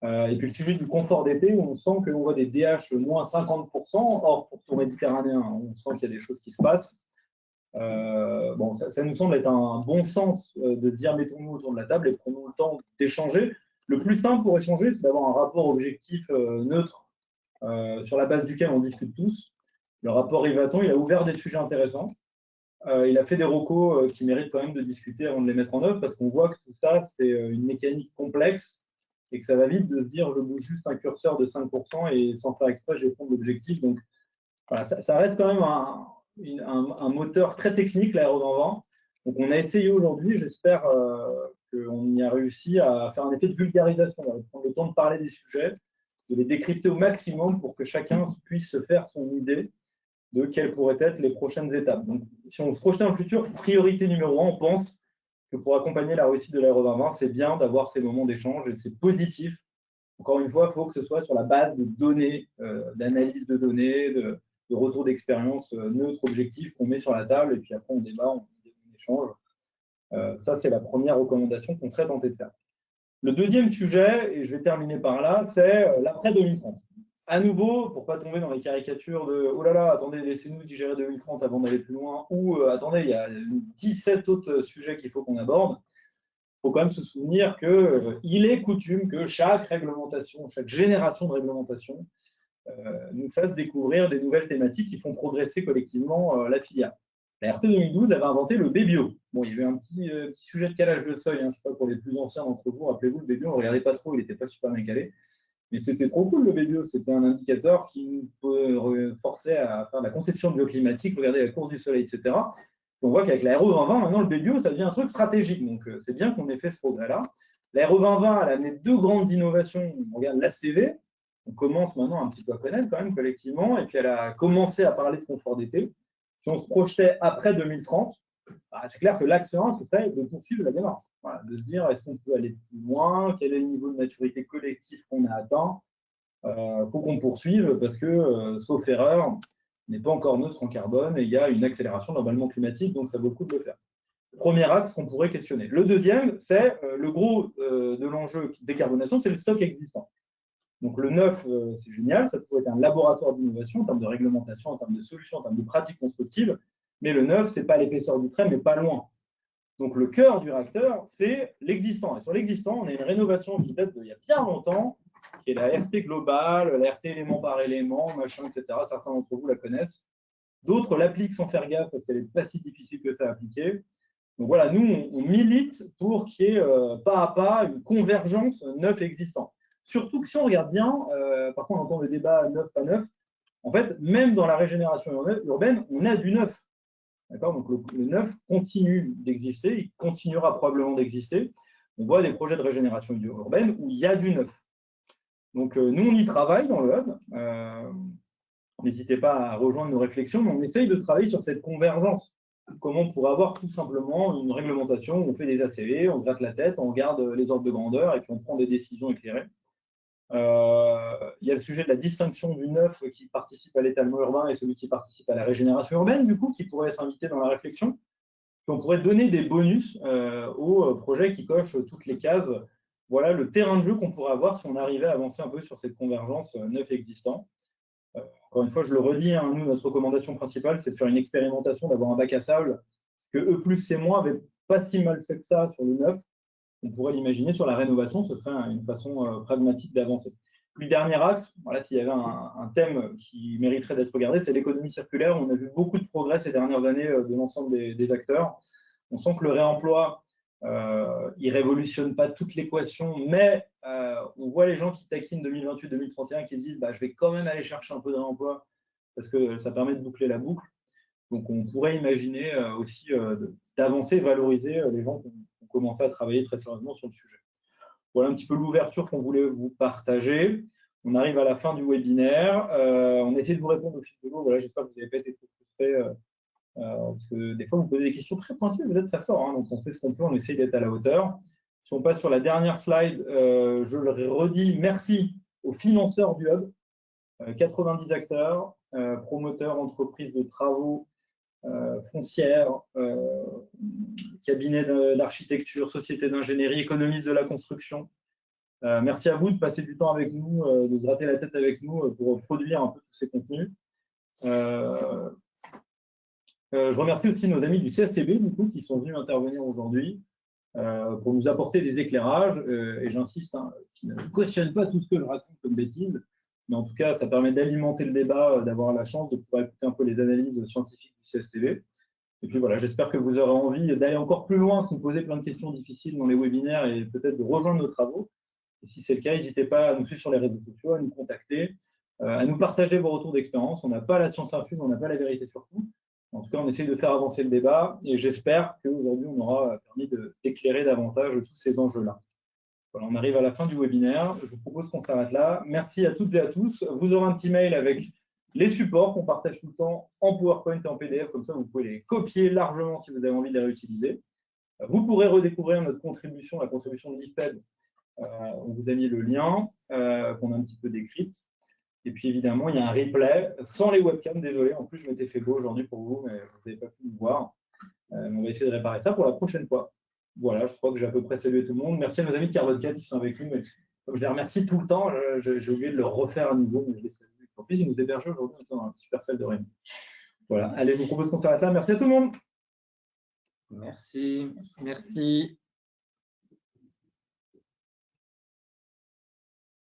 Et puis le sujet du confort d'été, où on sent que l'on voit des DH moins 50%, or pour tour méditerranéen, on sent qu'il y a des choses qui se passent. Bon, ça nous semble être un bon sens de se dire mettons-nous autour de la table et prenons le temps d'échanger. Le plus simple pour échanger, c'est d'avoir un rapport objectif neutre sur la base duquel on discute tous. Le rapport Rivaton, il a ouvert des sujets intéressants. Il a fait des recos qui méritent quand même de discuter avant de les mettre en œuvre parce qu'on voit que tout ça, c'est une mécanique complexe et que ça va vite de se dire je bouge juste un curseur de 5% et sans faire exprès, j'effondre l'objectif. Donc, voilà, ça reste quand même un moteur très technique, l'Aéro 2020. Donc, on a essayé aujourd'hui, j'espère qu'on y a réussi à faire un effet de vulgarisation, de prendre le temps de parler des sujets, de les décrypter au maximum pour que chacun puisse se faire son idée de quelles pourraient être les prochaines étapes. Donc, si on se projette dans le futur, priorité numéro 1, on pense que pour accompagner la réussite de l'Aéro 2020, c'est bien d'avoir ces moments d'échange et c'est positif. Encore une fois, il faut que ce soit sur la base de données, d'analyse de données, de retour d'expérience neutre, objectif qu'on met sur la table et puis après on débat, on échange. Ça, c'est la première recommandation qu'on serait tenté de faire. Le deuxième sujet, et je vais terminer par là, c'est l'après 2030. À nouveau, pour ne pas tomber dans les caricatures de « Oh là là, attendez, laissez-nous digérer 2030 avant d'aller plus loin » ou « Attendez, il y a 17 autres sujets qu'il faut qu'on aborde », il faut quand même se souvenir qu'il est coutume que chaque réglementation, chaque génération de réglementation nous fasse découvrir des nouvelles thématiques qui font progresser collectivement la filière. La RT 2012 avait inventé le BBO. Bon, il y avait un petit sujet de calage de seuil, je ne sais pas, pour les plus anciens d'entre vous, rappelez-vous, le BBO, on ne regardait pas trop, il n'était pas super bien calé. Mais c'était trop cool le BBO, c'était un indicateur qui nous forçait à faire de la conception bioclimatique, regarder la course du soleil, etc. On voit qu'avec l'Aéro 2020, maintenant le BBO, ça devient un truc stratégique. Donc c'est bien qu'on ait fait ce progrès-là. L'Aéro 2020, elle a amené 2 grandes innovations. On regarde l'ACV, on commence maintenant un petit peu à connaître quand même collectivement, et puis elle a commencé à parler de confort d'été. Si on se projetait après 2030, c'est clair que l'axe 1, c'est de poursuivre la démarche. Voilà, de se dire, est-ce qu'on peut aller plus loin? Quel est le niveau de maturité collective qu'on a atteint? Il faut qu'on poursuive parce que, sauf erreur, on n'est pas encore neutre en carbone et il y a une accélération de l'emballement climatique, donc ça vaut le coup de le faire. Le premier axe qu'on pourrait questionner. Le deuxième, c'est le gros de l'enjeu décarbonation, c'est le stock existant. Donc le neuf, c'est génial, ça pourrait être un laboratoire d'innovation en termes de réglementation, en termes de solutions, en termes de pratiques constructives. Mais le neuf, ce n'est pas l'épaisseur du trait, mais pas loin. Donc, le cœur du réacteur, c'est l'existant. Et sur l'existant, on a une rénovation qui date d'il y a bien longtemps, qui est la RT globale, la RT élément par élément, machin, etc. Certains d'entre vous la connaissent. D'autres l'appliquent sans faire gaffe parce qu'elle n'est pas si difficile que ça à appliquer. Donc voilà, nous, on milite pour qu'il y ait pas à pas une convergence neuf existant. Surtout que si on regarde bien, parfois on entend le débat neuf, pas neuf. En fait, même dans la régénération urbaine, on a du neuf. Donc le neuf continue d'exister, il continuera probablement d'exister. On voit des projets de régénération urbaine où il y a du neuf. Donc nous, on y travaille dans le hub. N'hésitez pas à rejoindre nos réflexions, mais on essaye de travailler sur cette convergence. Comment on pourrait avoir tout simplement une réglementation où on fait des ACV, on se gratte la tête, on regarde les ordres de grandeur et puis on prend des décisions éclairées. Il y a le sujet de la distinction du neuf qui participe à l'étalement urbain et celui qui participe à la régénération urbaine, du coup, qui pourrait s'inviter dans la réflexion. Puis on pourrait donner des bonus aux projets qui cochent toutes les cases. Voilà le terrain de jeu qu'on pourrait avoir si on arrivait à avancer un peu sur cette convergence neuf existant. Encore une fois, je le redis, hein, nous, notre recommandation principale, c'est de faire une expérimentation, d'avoir un bac à sable, que E+, C- n'avaient pas si mal fait que ça sur le neuf. On pourrait l'imaginer sur la rénovation, ce serait une façon pragmatique d'avancer. Puis, dernier axe, voilà, s'il y avait un thème qui mériterait d'être regardé, c'est l'économie circulaire. On a vu beaucoup de progrès ces dernières années de l'ensemble des acteurs. On sent que le réemploi, il ne révolutionne pas toute l'équation, mais on voit les gens qui taquinent 2028-2031 qui disent je vais quand même aller chercher un peu de réemploi parce que ça permet de boucler la boucle. Donc, on pourrait imaginer aussi d'avancer, valoriser les gens qui ont commencé à travailler très sérieusement sur le sujet. Voilà un petit peu l'ouverture qu'on voulait vous partager. On arrive à la fin du webinaire. On essaie de vous répondre au fil de l'eau. Voilà, j'espère que vous n'avez pas été trop frustrés parce que des fois, vous posez des questions très pointues, vous êtes très fort. Hein, donc, on fait ce qu'on peut, on essaie d'être à la hauteur. Si on passe sur la dernière slide, je le redis, merci aux financeurs du Hub, 90 acteurs, promoteurs, entreprises de travaux, foncières, cabinets d'architecture, sociétés d'ingénierie, économistes de la construction. Merci à vous de passer du temps avec nous, de se gratter la tête avec nous pour produire un peu tous ces contenus. Je remercie aussi nos amis du CSTB du coup, qui sont venus intervenir aujourd'hui pour nous apporter des éclairages. Et j'insiste, hein, qui ne cautionnent pas tout ce que je raconte comme bêtises, mais en tout cas, ça permet d'alimenter le débat, d'avoir la chance de pouvoir écouter un peu les analyses scientifiques du CSTB. Et puis voilà, j'espère que vous aurez envie d'aller encore plus loin, de nous poser plein de questions difficiles dans les webinaires et peut-être de rejoindre nos travaux. Et si c'est le cas, n'hésitez pas à nous suivre sur les réseaux sociaux, à nous contacter, à nous partager vos retours d'expérience. On n'a pas la science infuse, on n'a pas la vérité sur tout. En tout cas, on essaie de faire avancer le débat et j'espère qu'aujourd'hui, on aura permis d'éclairer davantage tous ces enjeux-là. Voilà, on arrive à la fin du webinaire. Je vous propose qu'on s'arrête là. Merci à toutes et à tous. Vous aurez un petit mail avec les supports qu'on partage tout le temps en PowerPoint et en PDF. Comme ça, vous pouvez les copier largement si vous avez envie de les réutiliser. Vous pourrez redécouvrir notre contribution, la contribution de l'IFPED. On vous a mis le lien qu'on a un petit peu décrite. Et puis évidemment, il y a un replay sans les webcams. Désolé, en plus, je m'étais fait beau aujourd'hui pour vous, mais vous n'avez pas pu me voir. On va essayer de réparer ça pour la prochaine fois. Voilà, je crois que j'ai à peu près salué tout le monde. Merci à nos amis de Carbone 4 qui sont avec nous. Mais comme je les remercie tout le temps, j'ai oublié de le refaire à nouveau, mais je les salue. En plus, ils nous hébergent aujourd'hui dans une super salle de réunion. Voilà, allez, je vous propose qu'on s'arrête là. Merci à tout le monde. Merci. Merci.